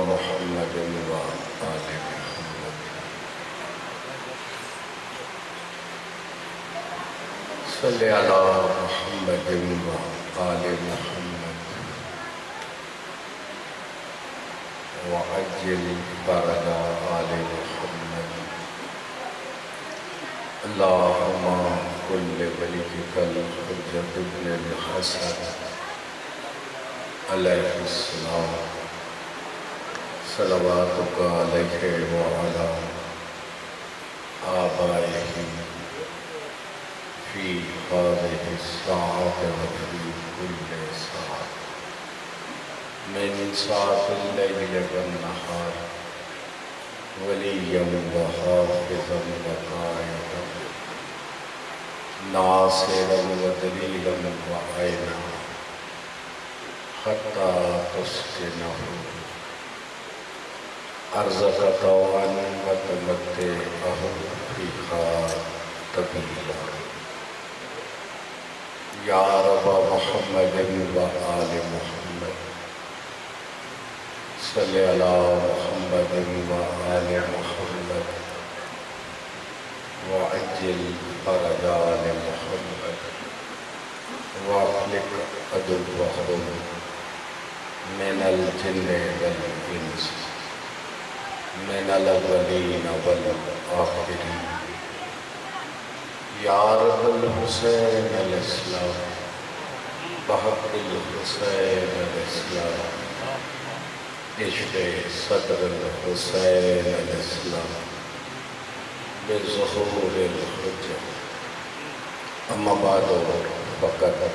محمد وآل محمد صلی علی محمد وآل محمد وعجل فرج آل محمد اللہم کل ولیک الحجۃ ابن الحسن علیہ السلام صلواتک علیہ وعلی آبائہ فی هذه الساعة وفی كل ساعة من ساعة الليل والنهار وليا وحافظا وقائدا ناصرا ودليلا وعينا حتى تسكنه أرزق طوعا وتمتعه فيها طويلا یا رب محمد وآل محمد صلی علی محمد وآل محمد وعجل فرج آل محمد واخلق عدوهم من الجن والانس من الاولین والآخرین یا رب الحسین الاسلام بحق الحسین الاسلام عشق صدر الحسین الاسلام بظہور الحجہ اما بعد فقط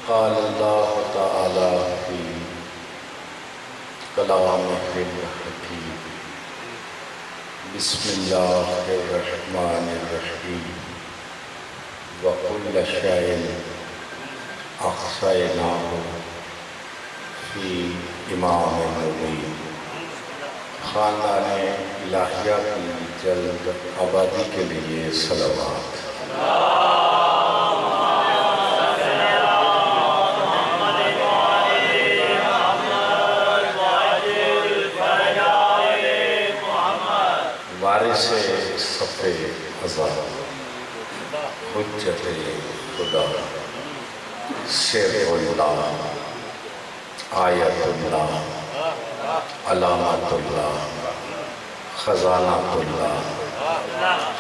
قال اللہ تعالی فی کلامہ الحکیم بسم اللہ الرحمن الرحیم وَكُلَّ شَيْءٍ أَحْصَيْنَاهُ فِي إِمَامٍ مُبِينٍ خاندان الہیہ کی جلد آبادی کے لیے صلوات وارث صف ازا حجت خدا سر اللہ آیت اللہ علامت اللہ خزانت اللہ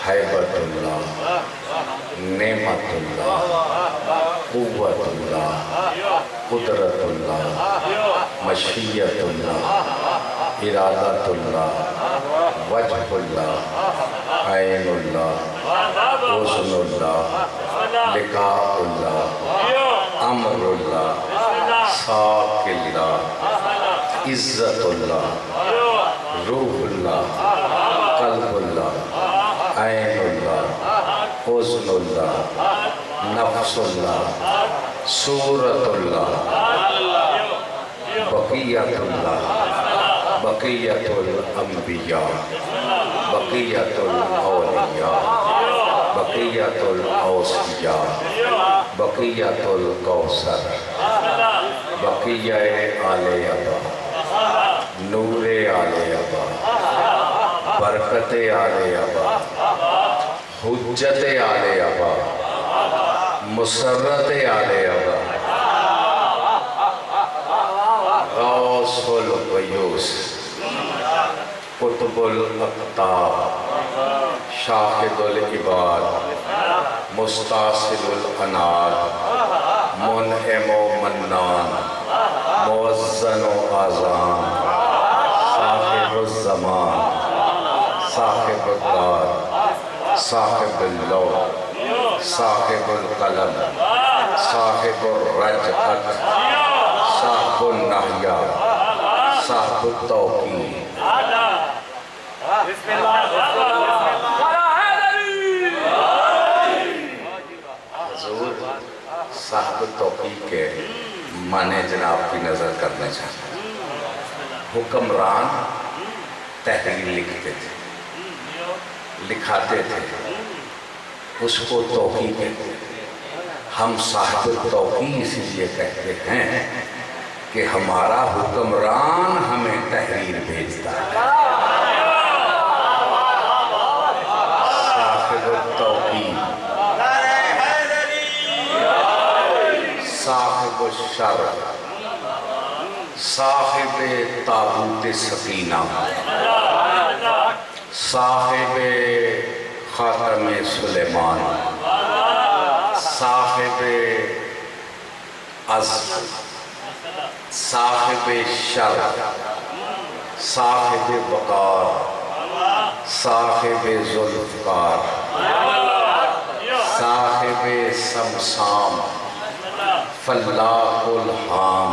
حیبت اللہ نعمت اللہ قوت اللہ قدرت اللہ مشیت اللہ ارادت اللہ وجہ اللہ عین اللہ حسن اللہ لقاء اللہ امر اللہ ساک اللہ عزت اللہ روح اللہ قلب اللہ عین اللہ حسن اللہ نفس اللہ صورت اللہ بقیت اللہ بقیت الانبیاء بقیت الاولیاء بقیت الاوصیاء بقیت الکوثر بقیہ آل ابا نور آل ابا برکت آل ابا حجت آل ابا مسرت آل ابا غوث الغیوث قطب الاقطاب شاہد العباد مستاصل الاناد منعم و منان موزن و آزان صاحب الزمان صاحب الدار صاحب اللوح صاحب القلم صاحب الرجعت صاحب النحیہ صاحب التوقیر بسم اللہ حضور صاحب التوقیر کے معنی جناب کی نظر کرنا چاہتا ہوں حکمران تحریر لکھتے تھے لکھاتے تھے اس کو توقیر کہتے ہیں ہم صاحب التوقیر اس لیے کہتے ہیں کہ ہمارا حکمران ہمیں تحریر بھیجتا ہے. صاحب التوحید، صاحب الشرع، صاحب تابوت سکینہ، صاحب خاتم سلیمان، صاحب عزم، صاحب شرع، صاحب وقار، صاحب ذوالفقار، صاحب سمسام، فلاح الحام.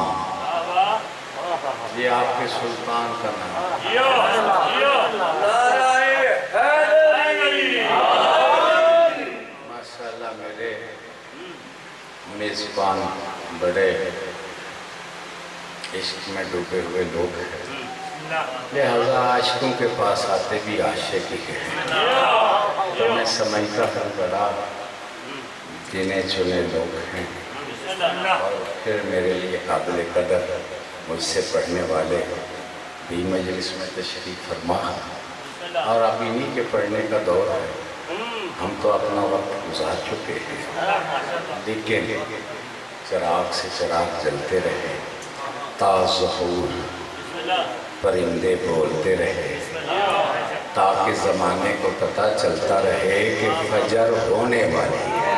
یہ آپ کے سلطان کا نام ہے. ماشاءاللہ میرے میزبان بڑے عشق میں ڈوبے ہوئے لوگ ہیں، لہذا عاشقوں کے پاس آتے بھی عاشق ہی ہیں. تو میں سمجھتا ہوں بڑا گنے چنے لوگ ہیں، اور پھر میرے لیے قابل قدر مجھ سے پڑھنے والے بھی مجلس میں تشریف فرما، اور اب انہی کے پڑھنے کا دور ہے. ہم تو اپنا وقت گزار چکے ہیں، لیکن چراغ سے چراغ جلتے رہے، تا ظہور پرندے بولتے رہے، تاکہ زمانے کو پتہ چلتا رہے کہ فجر ہونے والی ہے.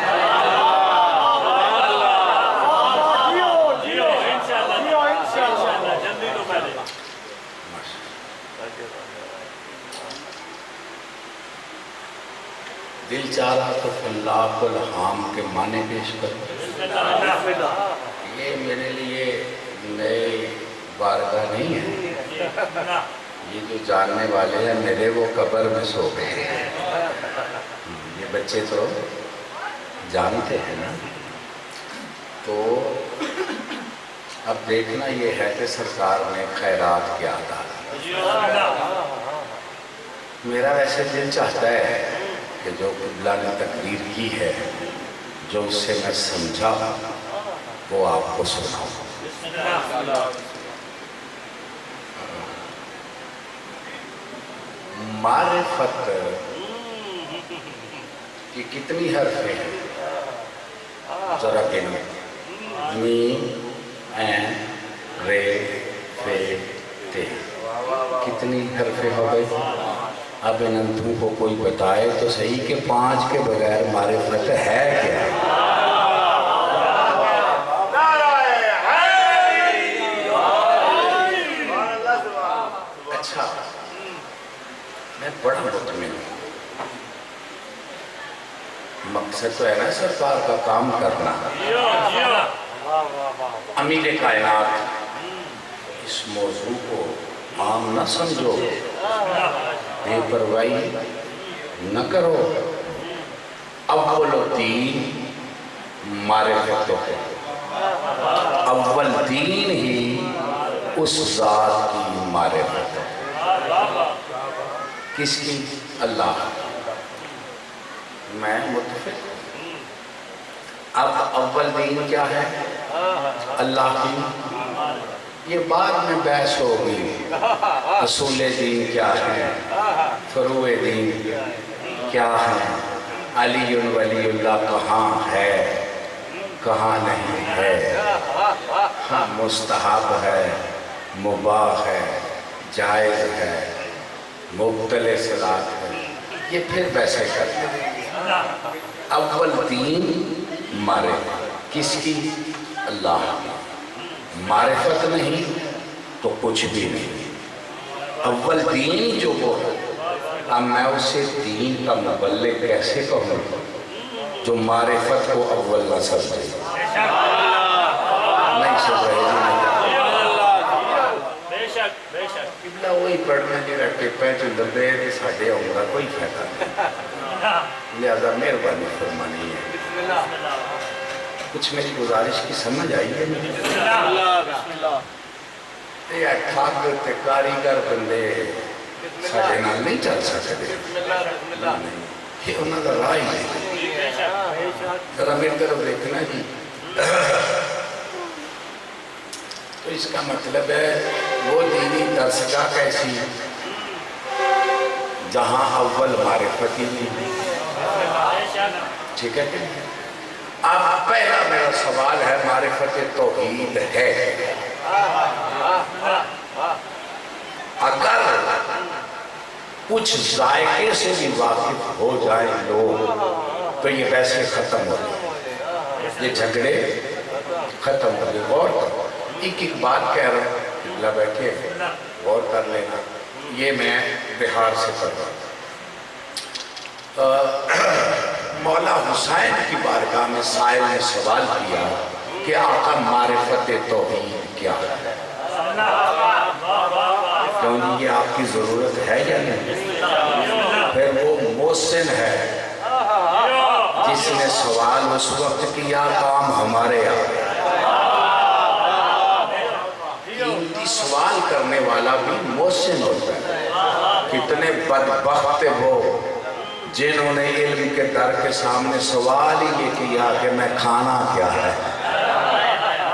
دل چاہ رہا تو فلاح الحام کے معنی پیش کروں. یہ میرے لیے نئے بارگاہ نہیں ہے. یہ جو جاننے والے ہیں میرے وہ قبر میں سو گئے ہیں. یہ بچے تو جانتے ہیں نا. تو اب دیکھنا یہ ہے کہ سرکار نے خیرات کیا تھا. میرا ویسے دل چاہتا ہے کہ جو قبلہ نے تقریر کی ہے، جو اس سے میں سمجھا وہ آپ کو سناؤں. معرفت کی کتنی حرفیں ہیں ذرا گنو. میم، عین، رے، فے، تے. کتنی حرفیں ہو گئی؟ اب ان انتوں کو کوئی بتائے تو صحیح کہ 5 کے بغیر معرفت ہے کیا؟ اچھا، میں بڑا مطمئن ہوں. مقصد تو ہے نا سرکار کا کام کرنا. امیر کائنات، اس موضوع کو عام نہ سمجھو، بے پرواہی نہ کرو. اول دین معرفت ہے. اول دین ہی اس ذات کی معرفت ہے. کس کی؟ اللہ. میں متفق. اب اول دین کیا ہے؟ اللہ کی. یہ بعد میں بحث ہوگی اصول دین کیا ہے، فروع دین کیا ہے، علی ولی اللہ کہاں ہے کہاں نہیں ہے، مستحب ہے، مباح ہے، جائز ہے، مبطل صلاۃ ہے. یہ پھر ویسے کرتے ہیں. اول دین معرفت کس کی؟ اللہ کی. معرفت نہیں تو کچھ بھی نہیں. اول دین جو وہ ہے. اب میں اسے دین کا مبلغ کیسے کہوں جو معرفت کو اول نہ سمجھے؟ نہیں سمجھ رہے قبلہ وہی پڑھنا جڑا ٹپے جو لبے کہ ساڈے آؤں گا کوئی فائدہ نہیں. لہذا مہربانی فرمانی ہے. کچھ میری گزارش کی سمجھ آئی ہے؟ یہ ٹھاک تے کاریگر بندے ساڈے نال نہیں چل سکتے. یہ انہوں کا راہ ہی نہیں. ذرا میری طرف دیکھنا جی. تو اس کا مطلب ہے وہ دینی درسگاہ کیسی ہے جہاں اول معرفت ہی نہیں. ٹھیک ہے کہ اب پہلا میرا سوال ہے معرفت توحید ہے. اگر کچھ ذائقے سے بھی واقف ہو جائیں لوگ تو یہ ویسے ختم ہو جائے, یہ جھگڑے ختم ہو گئے. غور کرو, ایک بات کہہ رہا ہوں, اللہ بیٹھے غور کر لینا. یہ میں بہار سے پڑھ رہا ہوں. مولا حسین کی بارگاہ میں سائل نے سوال کیا کہ آقا معرفت توحید کیا ہے؟ کیوں جی یہ آپ کی ضرورت ہے یا نہیں؟ پھر وہ محسن ہے جس نے سوال اس وقت کیا کام ہمارے آگے. قیمتی سوال کرنے والا بھی محسن ہوتا ہے. کتنے بدبخت وہ جنہوں نے علم کے در کے سامنے سوال ہی یہ کیا کہ میں کھانا کیا ہے.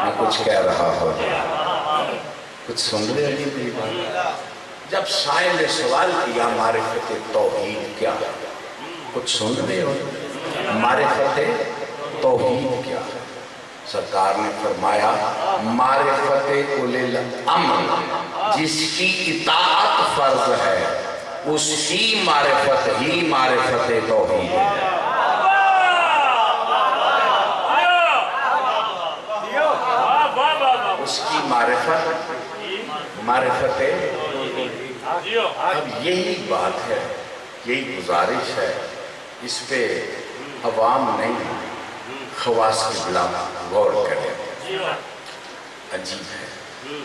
میں کچھ کہہ رہا ہوں, کچھ سن رہے ہیں میری بات؟ جب سائل نے سوال کیا معرفت توحید کیا, کچھ سن رہے ہو؟ معرفت توحید کیا؟ سرکار نے فرمایا معرفت اولی الامر, جس کی اطاعت فرض ہے اس کی معرفت ہی معرفت توحید ہے. اس کی معرفت معرفت. اب یہی بات ہے, یہی گزارش ہے, اس پہ عوام نہیں خواص قبلہ غور کریں. عجیب ہے,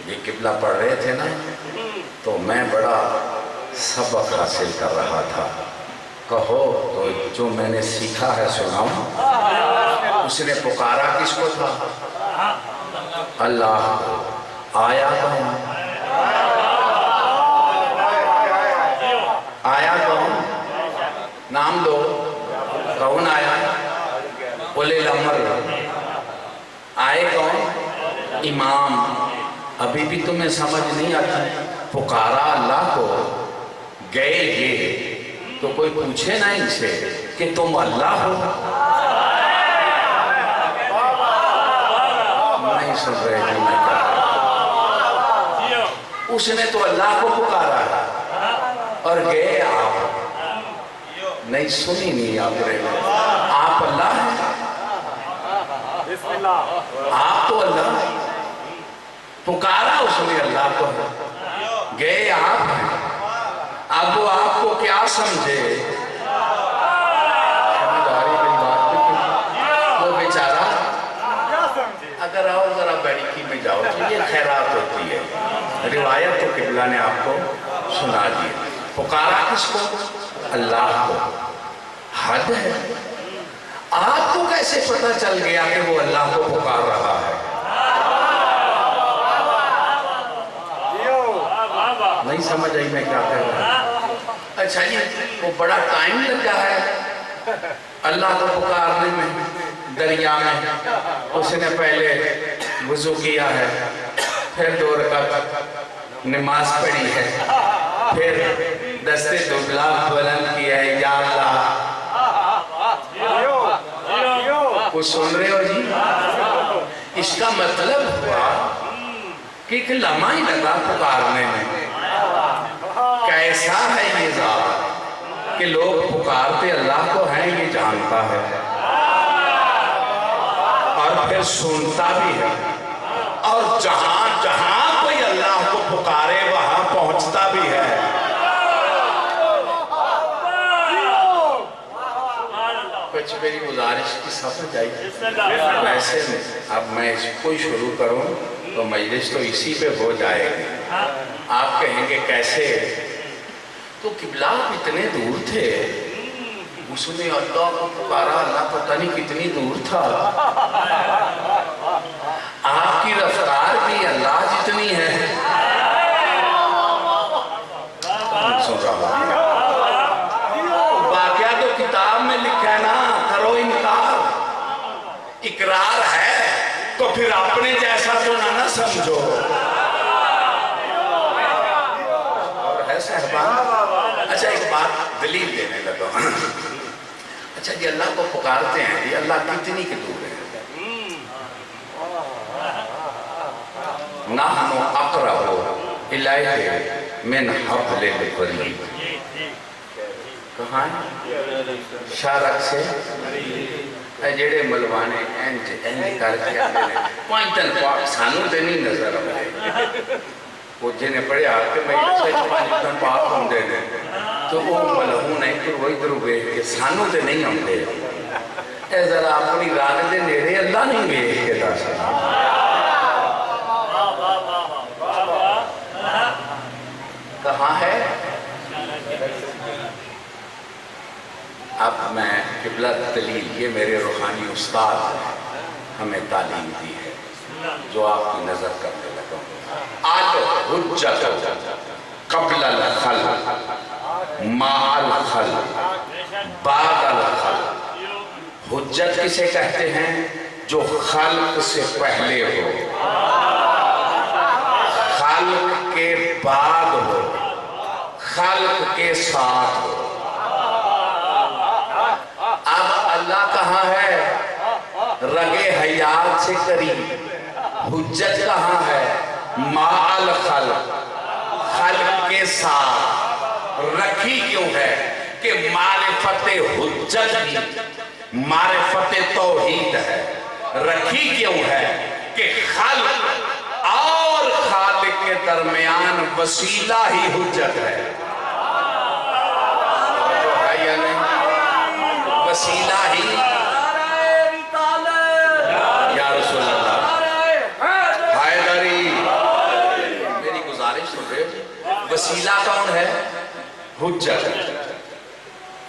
یہ قبلہ پڑھ رہے تھے نا تو میں بڑا سبق حاصل کر رہا تھا. کہو تو جو میں نے سیکھا ہے سناؤں. اس نے پکارا کس کو تھا؟ اللہ کو. آیا کون؟ آیا کون؟ نام دو. کون آیا؟ اولی الامر. آئے کون؟ امام. ابھی بھی تمہیں سمجھ نہیں آتی؟ پکارا اللہ کو, گئے یہ تو کوئی پوچھے نا ان سے کہ تم اللہ ہو؟ نہیں سن رہے کہ میں کہہ رہا ہوں. اس نے تو اللہ کو پکارا اور گئے آپ. نہیں سنی نہیں آپ رہے, آپ اللہ ہیں, آپ تو اللہ ہیں. پکارا اس نے اللہ کو, گئے آپ ہیں. اب وہ آپ کو کیا سمجھے؟ سمجھداری میری بات نہیں. وہ بیچارہ اگر آؤ ذرا بیڑکی میں جاؤ تو یہ خیرات ہوتی ہے. روایت تو قبلہ نے آپ کو سنا دی. پکارا کس کو؟ اللہ کو. حد ہے. آپ کو کیسے پتہ چل گیا کہ وہ اللہ کو پکار رہا ہے؟ نہیں سمجھ آئی میں کیا کہہ رہا ہوں. اچھا جی وہ بڑا ٹائم لگا ہے اللہ کو پکارنے میں. دریا میں اس نے پہلے وضو کیا ہے, پھر 2 رکعت نماز پڑھی ہے, پھر دستے دبلا بلند کیا ہے, یا اللہ. کچھ سن رہے ہو جی؟ اس کا مطلب ہوا کہ ایک لمحہ ہی لگا پکارنے میں. کیسا ہے یہ ذات کہ لوگ پکارتے اللہ کو ہیں یہ جانتا ہے اور پھر سنتا بھی ہے, اور جہاں جہاں کوئی اللہ کو پکارے وہاں پہنچتا بھی ہے. کچھ میری گزارش کی سمجھ آئی؟ ویسے اب میں اس کو شروع کروں تو مجلس تو اسی پہ ہو جائے گی. آپ کہیں گے کیسے؟ تو قبلہ اتنے دور تھے, اس نے اللہ کو پکارا, اللہ پتہ نہیں کتنی دور تھا. آپ کی رفتار بھی اللہ جتنی ہے. سن رہا واقعہ تو کتاب میں لکھا ہے نا, کرو انکار. اقرار ہے تو پھر اپنے جیسا تو نہ سمجھو اور ہے صاحبان. اچھا ایک بات دلیل دینے لگا. اچھا جی اللہ کو پکارتے ہیں یہ اللہ کتنی کی دور ہے؟ نحن اقرب الیہ من حبل الورید. کہاں ہے؟ شارک سے جڑے ملوانے انج کر کے آتے ہیں پانچن پاک سانو تے نہیں نظر آتے. وہ جنہیں پڑھیا کہ میں سچ پانچن پاک ہوں دے دے تو وہ ملہون ادھر ویکھ کے سانو تے نہیں آتے. اے ذرا اپنی رات دے نیڑے اللہ نہیں ویکھ کے دس. کہاں ہے؟ اب میں قبلہ دلیل یہ میرے روحانی استاد ہمیں تعلیم دی ہے جو آپ کی نظر کرنے لگا ہوں. الحجت قبل الخلق مع الخلق بعد الخلق. حجت کسے کہتے ہیں؟ جو خلق سے پہلے ہو، خلق کے بعد ہو، خلق کے ساتھ ہو. اب اللہ کہاں ہے؟ رگے حیات سے قریب. حجت کہاں ہے؟ مع الخلق، خلق کے ساتھ. رکھی کیوں ہے؟ کہ معرفت حجت ہی معرفت توحید ہے. رکھی کیوں ہے؟ کہ خلق اور خالق کے درمیان وسیلہ ہی حجت ہے. وسیلہ ہی یا رسول اللہ حیدری میری گزارش سن رہے ہو. وسیلہ کون ہے؟ حجت.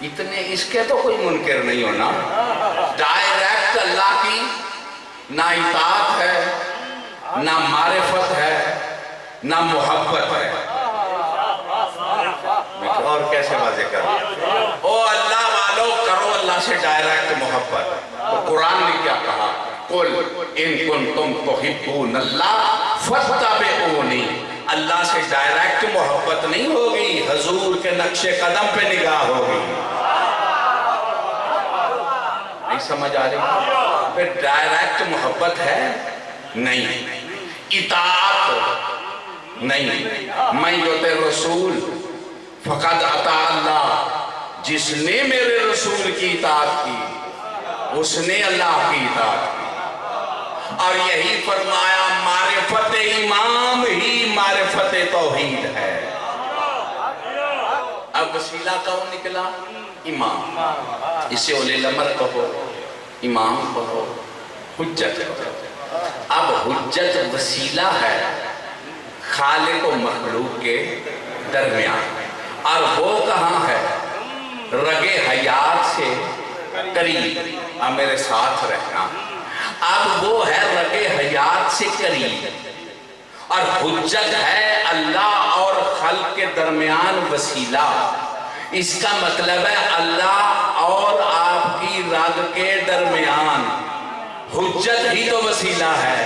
اتنے اس کے تو کوئی منکر نہیں ہونا. ڈائریکٹ اللہ کی نہ اطاعت ہے نہ معرفت ہے نہ محبت ہے. اور کیسے واضح کروں؟ او اللہ والو کرو اللہ سے ڈائریکٹ محبت. تو قرآن نے کیا کہا؟ قل ان کنتم تحبون اللہ فاتبعونی. اللہ سے ڈائریکٹ محبت نہیں ہوگی، حضور کے نقش قدم پہ نگاہ ہوگی. نہیں سمجھ آ رہی؟ پھر ڈائریکٹ محبت ہے نہیں، اطاعت نہیں. میں یوتے رسول فقد اطاع اللہ. جس نے میرے رسول کی اطاعت کی اس نے اللہ کی اطاعت کی. اور یہی فرمایا معرفت امام ہی معرفت توحید ہے. اب وسیلہ کون نکلا؟ امام. اسے اولی الامر کہو، امام کہو، حجت کہو. اب حجت وسیلہ ہے خالق و مخلوق کے درمیان. اور وہ کہاں ہے؟ رگے حیات سے قریب. اب میرے ساتھ رہنا. اب وہ ہے رگے حیات سے قریب. اور حجت ہے اللہ اور خلق کے درمیان وسیلہ. اس کا مطلب ہے اللہ اور آپ کی رگ کے درمیان حجت ہی تو وسیلہ ہے.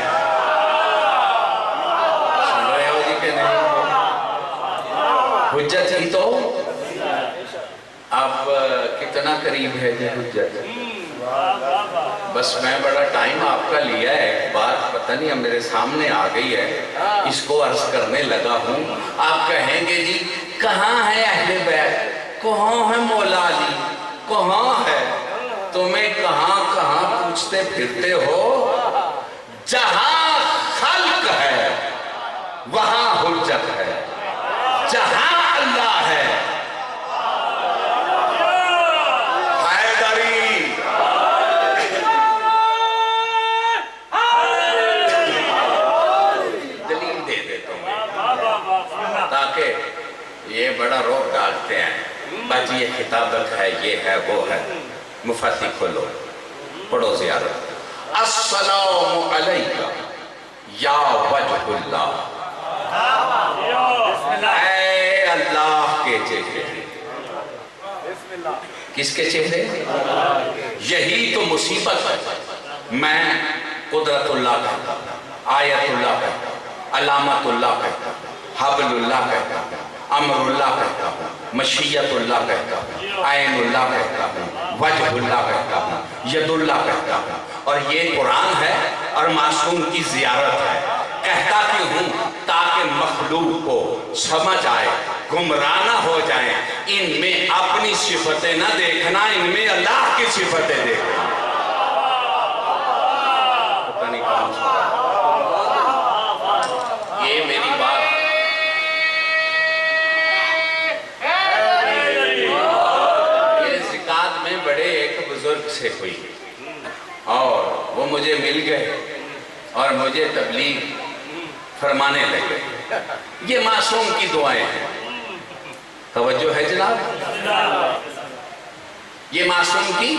سن رہے ہو جی کہ نہیں؟ حجت ہی تو. اب کتنا قریب ہے جی حجت؟ بس میں بڑا ٹائم آپ کا لیا ہے. بات پتہ نہیں اب میرے سامنے آ گئی ہے، اس کو عرض کرنے لگا ہوں. آپ کہیں گے جی کہاں ہے اہل بیت، کہاں ہے مولا علی، کہاں ہے؟ تمہیں کہاں کہاں پوچھتے پھرتے ہو؟ جہاں خلق ہے وہاں حجت ہے. جہاں اللہ ہے یہ بڑا روک ڈالتے ہیں. بس یہ خطابت ہے، یہ ہے، وہ ہے. مفتی کھولو، پڑھو زیادہ. السلام علیکہ یا وجہ اللہ. اے اللہ کے چہرے. کس کے چہرے؟ یہی تو مصیبت ہے. میں قدرت اللہ کہتا، آیت اللہ کہتا، علامتullah کہتا ہوں، حبلullah کہتا ہوں، امرullah کہتا ہوں، مشیتullah کہتا ہوں، عینullah کہتا ہوں، وجہullah کہتا ہوں، یدullah کہتا ہوں، اور یہ قرآن ہے اور معصوم کی زیارت ہے۔ کہتا کیوں ہوں؟ تاکہ مخلوق کو سمجھ آئے، گمراہ نہ ہو جائیں، ان میں اپنی صفتیں نہ دیکھنا، ان میں اللہ کی صفتیں دیکھنا۔ پتہ نہیں کون سنا یہ میری بات یہ زکات میں بڑے ایک بزرگ سے ہوئی اور وہ مجھے مل گئے اور مجھے تبلیغ فرمانے لگے۔ یہ معصوم کی دعائیں ہیں، توجہ ہے جناب، یہ معصوم کی،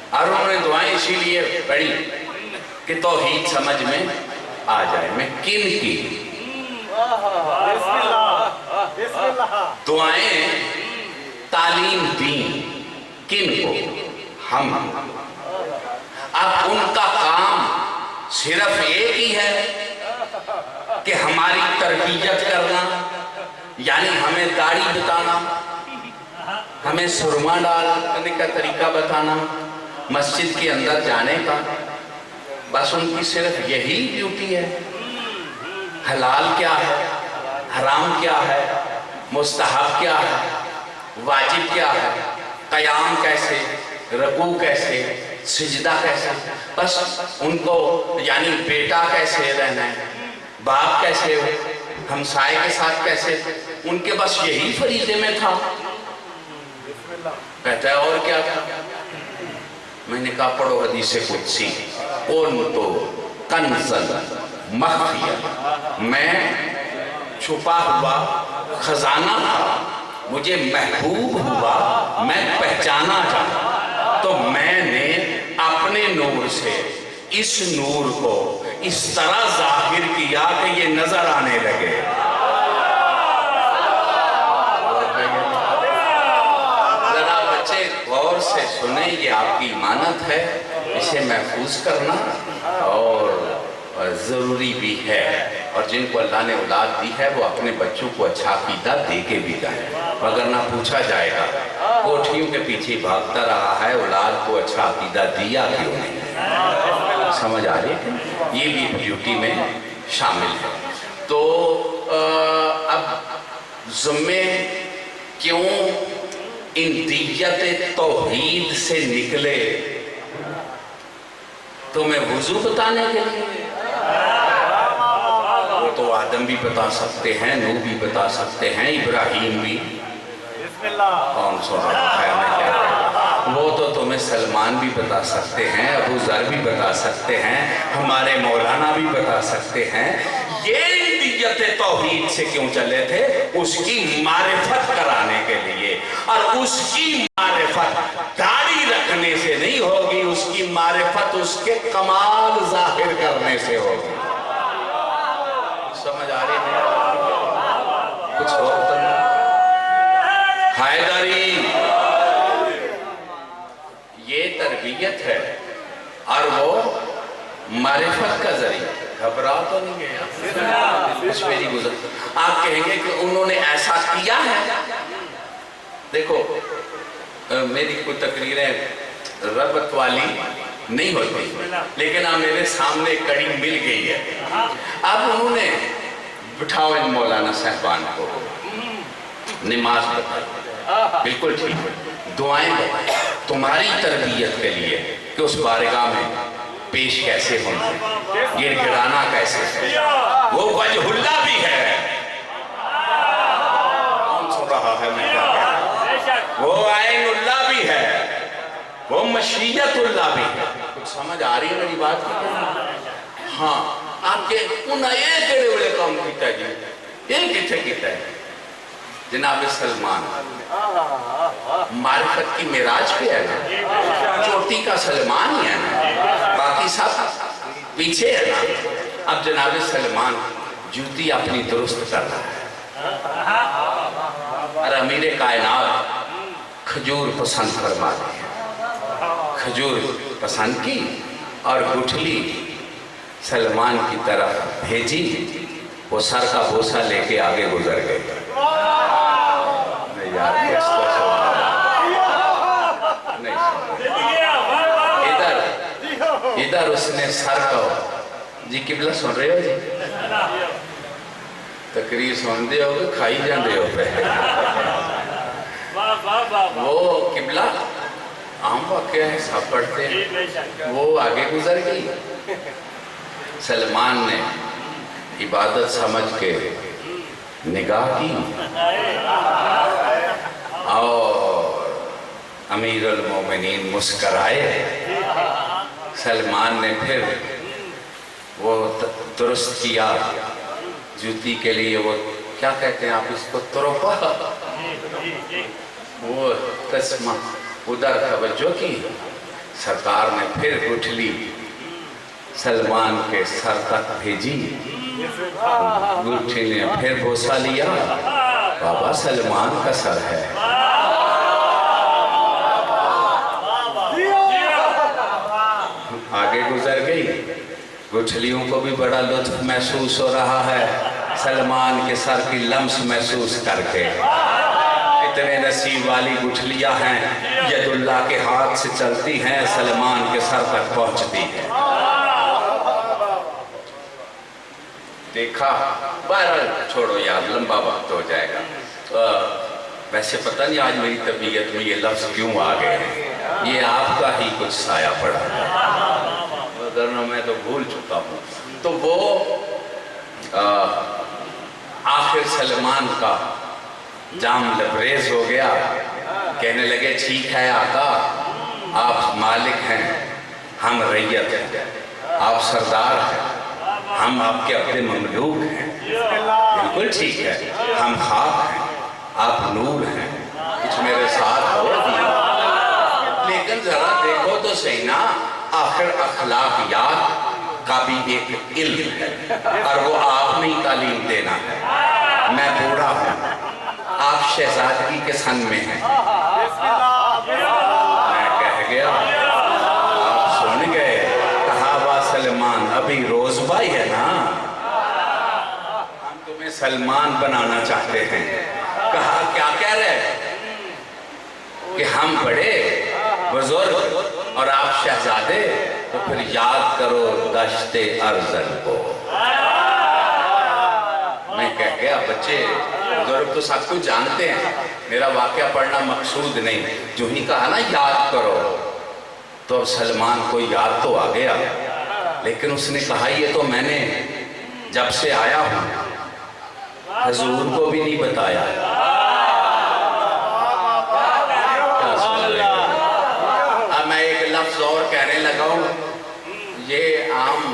اور انہوں نے دعائیں اسی لیے پڑھی کہ توحید سمجھ میں آ جائے۔ میں کن کی دعائیں تعلیم دین، کن کو؟ ہم۔ اب ان کا کام صرف ایک ہی ہے کہ ہماری تربیت کرنا، یعنی ہمیں داڑھی بتانا، ہمیں سرما ڈالنے کا طریقہ بتانا، مسجد کے اندر جانے کا، بس ان کی صرف یہی ڈیوٹی ہے۔ حلال کیا ہے، حرام کیا ہے، مستحب کیا ہے، واجب کیا ہے، قیام کیسے، رکوع کیسے، سجدہ کیسے، بس ان کو یعنی بیٹا کیسے رہنا ہے، باپ کیسے ہو، ہمسائے کے ساتھ کیسے، ان کے بس یہی فریضے میں تھا۔ کہتا ہے اور کیا تھا؟ میں نے کہا پڑھو حدیث قدسی، کُنتُ کنزا مخفیا، میں چھپا ہوا خزانہ تھا، مجھے محبوب ہوا، میں پہچانا چاہا، تو میں نے اپنے نور سے اس نور کو اس طرح ظاہر کیا کہ یہ نظر آنے لگے۔ ذرا بچے غور سے سنیں، یہ آپ کی امانت ہے، اسے محفوظ کرنا اور ضروری بھی ہے، اور جن کو اللہ نے اولاد دی ہے وہ اپنے بچوں کو اچھا عقیدہ دے کے بھی جائے، مگر نہ پوچھا جائے گا کوٹھیوں کے پیچھے بھاگتا رہا ہے، اولاد کو اچھا عقیدہ دیا کیوں نہیں؟ سمجھ آ رہی ہے؟ یہ بھی ڈیوٹی میں شامل ہے۔ تو اب ذمے کیوں ان دیت توحید سے نکلے؟ تمہیں وضو بتانے کے لیے؟ وہ تو آدم بھی بتا سکتے ہیں، نوح بھی بتا سکتے ہیں، ابراہیم بھی، کون سن رہا ہے میں کیا کہتا ہوں؟ وہ تو تمہیں سلمان بھی بتا سکتے ہیں، ابو ذر بھی بتا سکتے ہیں، ہمارے مولانا بھی بتا سکتے ہیں۔ یہ دیت توحید سے کیوں چلے تھے؟ اس کی معرفت کرانے کے لیے، اور اس کی معرفت داڑھی رکھنے سے نہیں ہوگی، اس کی معرفت اس کے کمال ظاہر کرنے سے ہوگی۔ سمجھ آ رہی ہے؟ کچھ اور حیدری، یہ تربیت ہے اور وہ معرفت کا ذریعہ۔ گھبرا تو نہیں گیا؟ کچھ میری گزر آپ کہیں گے کہ انہوں نے ایسا کیا ہے۔ دیکھو میری کوئی تقریریں ربط والی نہیں ہوتی، لیکن اب میرے سامنے کڑی مل گئی ہے۔ اب انہوں نے بٹھاؤ ان مولانا صاحبان کو، نماز بتائی، بالکل ٹھیک ہے، دعائیں بتائی تمہاری تربیت کے لیے کہ اس بارگاہ میں پیش کیسے ہونا ہے، گر گرانا کیسے ہے، وہ وجہ اللہ بھی ہے، کون سن رہا ہے میں کیا کہہ رہا ہوں، وہ عین اللہ بھی ہے، وہ مشیت اللہ بھی ہے۔ کچھ سمجھ آ رہی ہے میری بات کی؟ ہاں آپ کے انہا یہ کہڑے ہوئے کام کیتا ہے جی، یہ کتھے کیتا ہے؟ جناب سلمان معرفت کی معراج پہ ہے نا، چوٹی کا سلمان ہی ہے نا، باقی سب پیچھے ہے نا۔ اب جناب سلمان جوتی اپنی درست کر رہا ہے، اور امیر کائنات کھجور پسند فرما دی، کھجور پسند کی اور گٹھلی سلمان کی طرف بھیجی، وہ سر کا بوسہ لے کے آگے گزر گئے. نہیں یار کچھ تو نہیں. ادھر اس نے سر کا جی قبلہ سن رہے ہو جی تقریر سن دے ہو کہ کھائی جان دے ہو پہ وہ قبلہ عام واقعہ ہے سب پڑھتے ہیں. وہ آگے گزر گئی. سلمان نے عبادت سمجھ کے نگاہ کی اور امیر المومنین مسکرائے. سلمان نے پھر وہ درست کیا جوتی کے لیے وہ کیا کہتے ہیں آپ اس کو تروپا وہ تسمہ ادھر توجہ کی. سرکار نے پھر گٹھلی سلمان کے سر تک بھیجی. گٹھلی نے پھر بوسہ لیا. بابا سلمان کا سر ہے. آگے گزر گئی. گٹھلیوں کو بھی بڑا لطف محسوس ہو رہا ہے سلمان کے سر کی لمس محسوس کر کے. اتنے نصیب والی گٹھلیاں ہیں ید اللہ کے ہاتھ سے چلتی ہیں سلمان کے سر تک پہنچتی ہیں. دیکھا بہرحال چھوڑو یار لمبا وقت ہو جائے گا. ویسے پتہ نہیں آج میری طبیعت میں یہ لفظ کیوں آ گئے ہیں. یہ آپ کا ہی کچھ سایہ پڑا ورنہ میں تو بھول چکا ہوں. تو وہ آخر سلمان کا جام لبریز ہو گیا. کہنے لگے ٹھیک ہے آقا آپ مالک ہیں ہم رعیت ہیں. آپ سردار ہیں ہم آپ کے اپنے مملوک ہیں. بالکل ٹھیک ہے. ہم خاک ہیں آپ نور ہیں. کچھ میرے ساتھ ہو لیکن ذرا دیکھو تو صحیح نا آخر اخلاقیات کا بھی ایک علم ہے اور وہ آپ نہیں تعلیم دینا ہے. میں بوڑھا ہوں آپ شہزادگی کے سن میں ہیں. میں کہہ گیا آپ سن گئے. کہا وا سلمان ابھی روز بھائی ہے نا ہم تمہیں سلمان بنانا چاہتے ہیں. کہا کیا کہہ رہے کہ ہم بڑے بزرگ اور آپ شہزادے تو پھر یاد کرو دشت ارزل کو. میں کہہ گیا بچے بزرگ تو سب کچھ جانتے ہیں میرا واقعہ پڑھنا مقصود نہیں. جو ہی کہا نا یاد کرو تو سلمان کو یاد تو آ گیا لیکن اس نے کہا یہ تو میں نے جب سے آیا ہوں حضور کو بھی نہیں بتایا. اب میں ایک لفظ اور کہنے لگا ہوں. یہ عام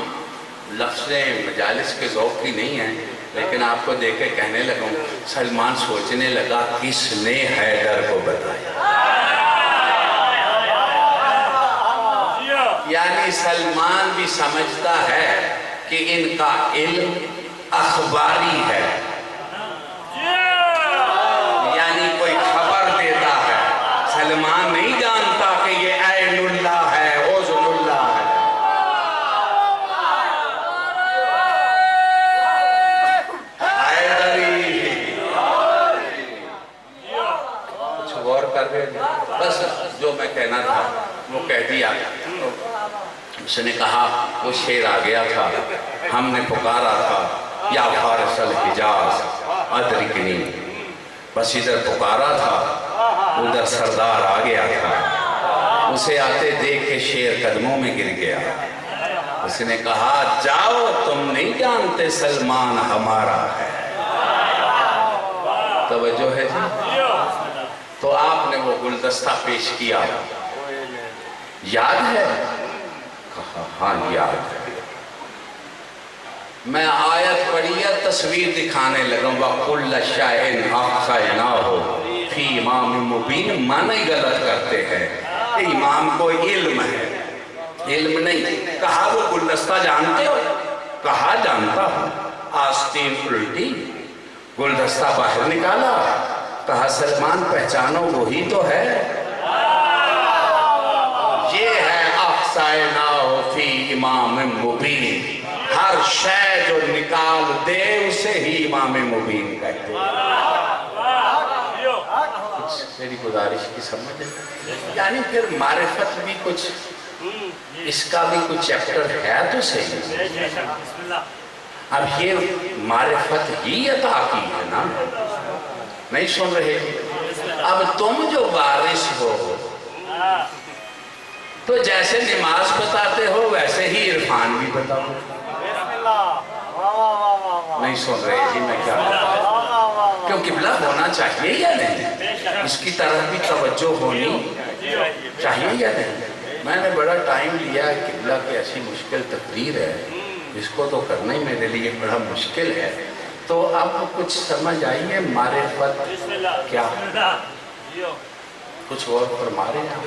لفظیں مجالس کے ذوق کی نہیں ہیں لیکن آپ کو دیکھ کے کہنے لگا ہوں. سلمان سوچنے لگا کس نے حیدر کو بتایا. یعنی سلمان بھی سمجھتا ہے کہ ان کا علم اخباری ہے یعنی کوئی خبر دیتا ہے. سلمان نہیں جانتا کہ یہ عین اللہ ہے عزم اللہ ہے. کچھ غور کر رہے ہیں. بس جو میں کہنا تھا وہ کہہ دیا. اس نے کہا وہ شیر آ گیا تھا ہم نے پکارا تھا یا فارس الحجاز ادرکنی. بس ادھر پکارا تھا ادھر سردار آ گیا تھا. اسے آتے دیکھ کے شیر قدموں میں گر گیا. اس نے کہا جاؤ تم نہیں جانتے سلمان ہمارا ہے. توجہ ہے جی. تو آپ نے وہ گلدستہ پیش کیا یاد ہے. کہا ہاں یاد ہے. میں آیت پڑھی ہے تصویر دکھانے لگا. وَقُلَّ شَيْءٍ أَحْصَيْنَاهُ فِي إِمَامٍ مُبِينٍ. معنی غلط کرتے ہیں. امام کو علم ہے علم نہیں. کہا وہ گلدستہ جانتے ہو. کہا جانتا ہوں. آستین الٹی گلدستہ باہر نکالا. کہا سلمان پہچانو وہی تو ہے. یہ ہے أَحْصَيْنَاهُ فِي إِمَامٍ مُبِينٍ. ہر شے جو نکال دے اسے ہی امام مبین کہتے ہیں۔ میری گزارش کی سمجھ ہے؟ یعنی پھر معرفت بھی کچھ، اس کا بھی کچھ چیپٹر ہے تو صحیح۔ اب یہ معرفت ہی عطا کی ہے نا، نہیں سن رہے؟ اب تم جو وارث ہو تو جیسے نماز بتاتے ہو ویسے ہی عرفان بھی بتاؤ۔ نہیں سن رہے جی میں کیا بتاؤں؟ کیوں قبلہ ہونا چاہیے یا نہیں؟ اس کی طرف بھی توجہ ہونی چاہیے یا نہیں؟ میں نے بڑا ٹائم لیا ہے، قبلہ کی ایسی مشکل تقریر ہے، اس کو تو کرنا ہی میرے لیے بڑا مشکل ہے۔ تو اب کچھ سمجھ آئیے معرفت کیا؟ کچھ اور فرما رہے ہیں؟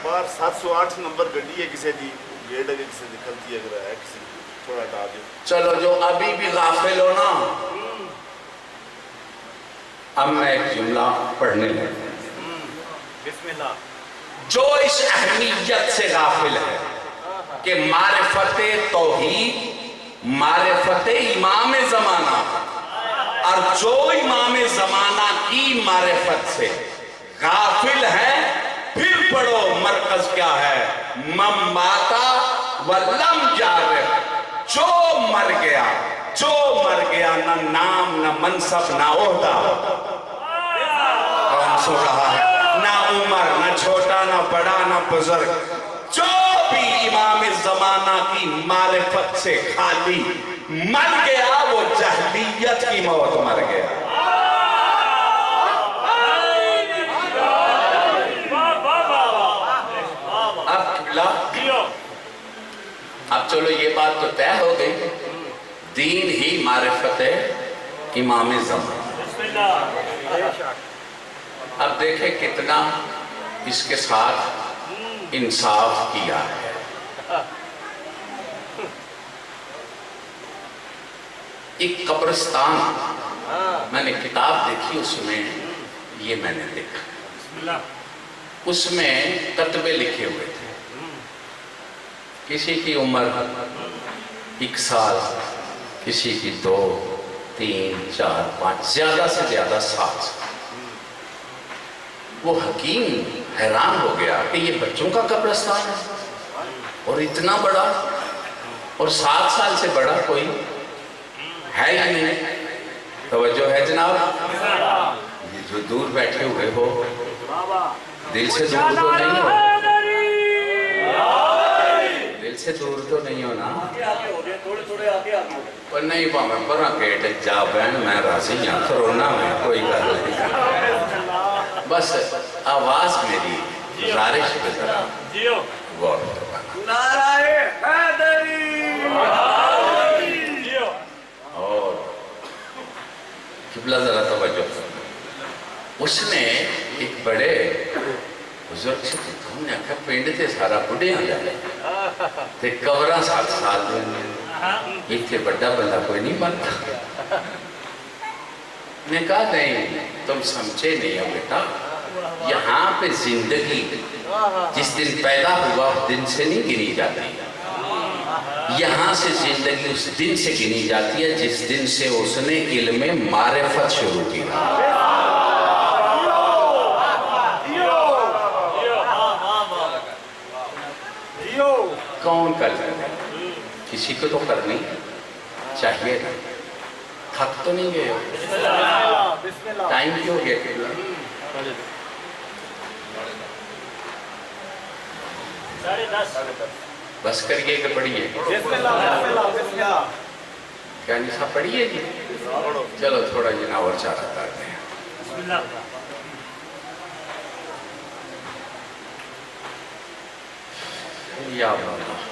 بار 708 نمبر گڈی ہے کسی دی گیٹ اگر کسی دکھلتی ہے، اگر ہے کسی تھوڑا ہٹا دے۔ چلو جو ابھی بھی غافل ہو نا، اب میں ایک جملہ پڑھنے لگا۔ بسم اللہ۔ جو اس اہمیت سے غافل ہے کہ معرفت توحید معرفت امام زمانہ، اور جو امام زمانہ کی معرفت سے غافل ہے، پھر پڑھو مرکز کیا ہے، من ماتا ولم یعرف، جو مر گیا نہ نام نہ منصب نہ عہدہ، کون سو رہا ہے، نہ عمر نہ چھوٹا نہ بڑا نہ بزرگ، جو بھی امام زمانہ کی معرفت سے خالی مر گیا وہ جہلیت کی موت مر گیا۔ اب قبلہ، اب چلو یہ بات تو طے ہو گئی، دین ہی معرفت ہے امام زمانہ۔ اب دیکھیں کتنا اس کے ساتھ انصاف کیا ہے۔ ایک قبرستان، میں نے کتاب دیکھی، اس میں یہ میں نے دیکھا، اس میں کتبے لکھے ہوئے تھے، کسی کی عمر 1 سال، کسی کی 2 3 4 5 زیادہ سے زیادہ 7 سال۔ وہ حکیم حیران ہو گیا کہ یہ بچوں کا قبرستان ہے اور اتنا بڑا، اور 7 سال سے بڑا کوئی ہے یا نہیں؟ توجہ ہے جناب؟ یہ جو دور بیٹھے ہوئے ہو، دل سے دور تو نہیں ہو، دل سے دور تو نہیں ہو نا؟ پر نہیں پاؤں پر کیٹ جا بین میں راضی ہاں، کرونا میں کوئی گل نہیں، بس آواز میری گزارش پہ ذرا غور کروانا۔ نعرہ حیدری! اور قبلہ ذرا توجہ کرنا، اس نے ایک بڑے بزرگ سے ہم نے کہا پینڈ تے سارا بڑھے ہو جائے تے کورا 7 سال دیں، ایک تے بڑا بندہ کوئی نہیں بنتا۔ میں کہا نہیں تم سمجھے نہیں ہو بیٹا، یہاں پہ زندگی جس دن پیدا ہوا اس دن سے نہیں گنی جاتی، یہاں سے زندگی اس دن سے گنی جاتی ہے جس دن سے اس نے علم معرفت شروع کی۔ کون کر رہا ہے؟ کسی کو تو کرنی چاہیے نا، تھک تو نہیں گئے ہو؟ ٹائم کیوں گیا قبلہ؟ بس کریے کہ پڑھیے؟ کیا نسا پڑھیے جی؟ چلو تھوڑا جناب اور چارہ کرتے ہیں۔ یا اللہ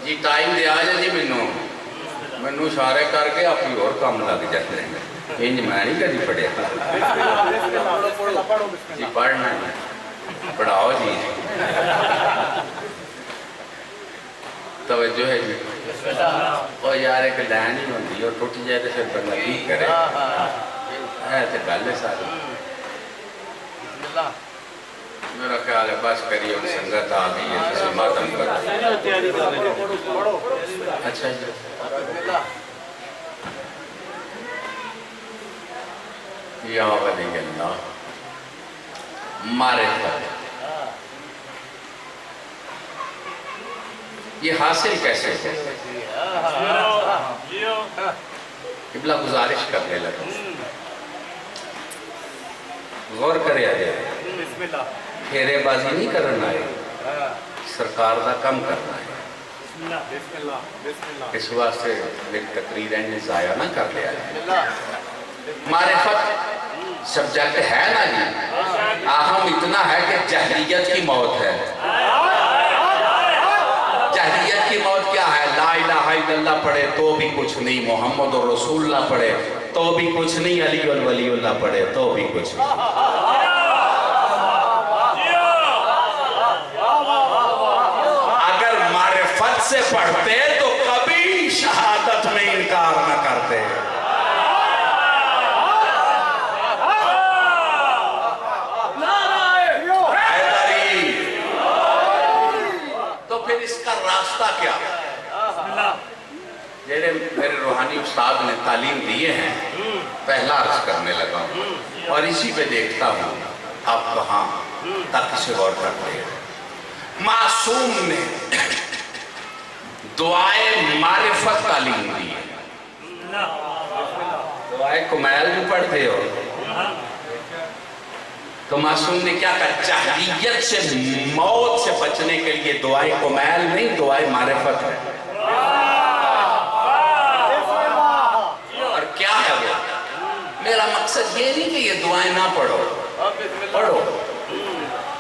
جی ٹائم دیا جائے جی منو اشارے کر کے آپ کی اور کام لگ جاتے ہیں، انج میں نہیں کدی پڑھیا جی، پڑھنا ہے پڑھاؤ جی، توجہ ہے جی۔ اور یار ایک لائن ہی ہوتی ہے اور ٹوٹ جائے تو پھر بندہ کی کرے، ہے تو گل ہے ساری۔ میرا خیال ہے بس کریے ان سنگت آ گئی ہے کسی ماتم کر اچھا جی یا ولی اللہ معرفت یہ حاصل کیسے ہے قبلہ گزارش کرنے لگا غور کرے آجائے پھیرے بازی نہیں کرنا ہے سرکار دا کم کرنا ہے اس واسطے ایک تقریر نے ضائع نہ کر لیا ہے معرفت سبجیکٹ ہے نا جی اہم اتنا ہے کہ جہلیت کی موت ہے جہلیت کی موت کیا ہے لا الہ الا اللہ پڑھے تو بھی کچھ نہیں محمد رسول اللہ پڑھے تو بھی کچھ نہیں علی ولی اللہ پڑھے تو بھی کچھ نہیں اگر معرفت سے پڑھتے تو کبھی شہادت میں انکار نہ کرتے کیا جیڑے میرے روحانی استاد نے تعلیم دیے ہیں پہلا عرض کرنے لگا ہوں اور اسی پہ دیکھتا ہوں آپ کہاں تک سے غور کرتے ہیں معصوم نے دعائے معرفت تعلیم دی ہے دعائے کمیل بھی پڑھتے ہو تو معصوم نے کیا کہا جہلیت سے موت سے بچنے کے لیے دعائے کمیل نہیں دعائے معرفت ہے اور کیا ہے وہ میرا مقصد یہ نہیں کہ یہ دعائیں نہ پڑھو پڑھو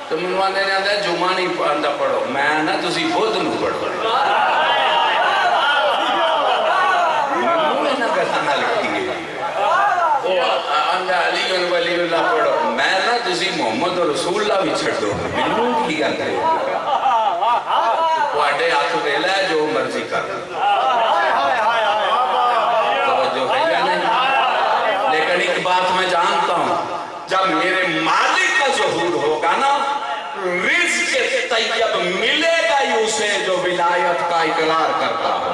تو منوان دینے آتا ہے جمعہ نہیں پڑھا پڑھو میں نا تسی بدھ نو پڑھو میں نہ کہانا لکھتی ہے علی ولی اللہ پڑھو میں نا تسی محمد رسول اللہ بھی چھڑ دو ملوں کی گاندھے واڑے آتھو دیلا ہے جو مرضی کر توجہ ہے یا نہیں لیکن ایک بات میں جانتا ہوں جب میرے مالک کا ظہور ہوگا نا رزق طیب ملے گا ہی اسے جو ولایت کا اقرار کرتا ہو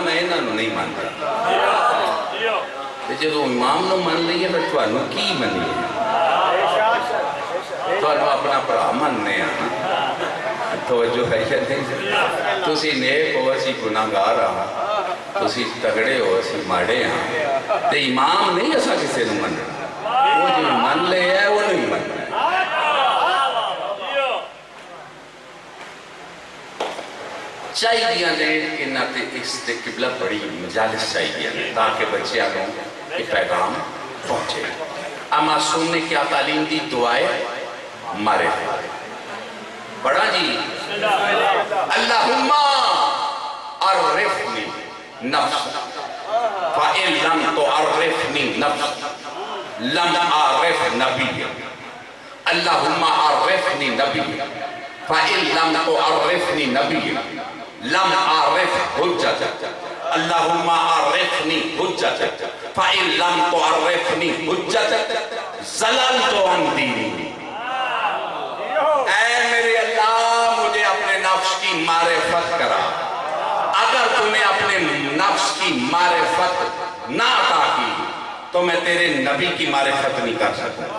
میں انہوں نہیں مانتا جب امام نو من لئیے پھر توانو کی منی توانو اپنا پڑھا مننے آنا توجہ ہے یا نہیں تسی نیک ہو اسی گناہگار آنا تسی تگڑے ہو اسی ماڑے آنا تو امام نہیں ایسا کسے نو من وہ جو من لے ہے وہ نہیں من چاہیے نے انہاں تے اس تے قبلہ بڑی مجالس چاہیے تاکہ بچے آگوں یہ پیغام پہنچے معصوم نے کیا تعلیم دی دعائے معرفت پڑھا جی اللہم عرفنی نفس فَإِن لَمْ تُعَرِّفْنِي نَفْسِ لَمْ أَعْرِفْ نَبِيَّ اللہم عرفنی نبی فَإِن لَمْ تُعَرِّفْنِي نَبِيَّ لم عارف حجت اللہم عارفنی حجت فَإِن لَمْ تُعَرِّفْنِي حجت زَلَلْتُ عَنْ دِینِی اے میرے اللہ مجھے اپنے نفس کی معرفت کرا اگر تمہیں اپنے نفس کی معرفت نہ عطا کی تو میں تیرے نبی کی معرفت نہیں کر سکتا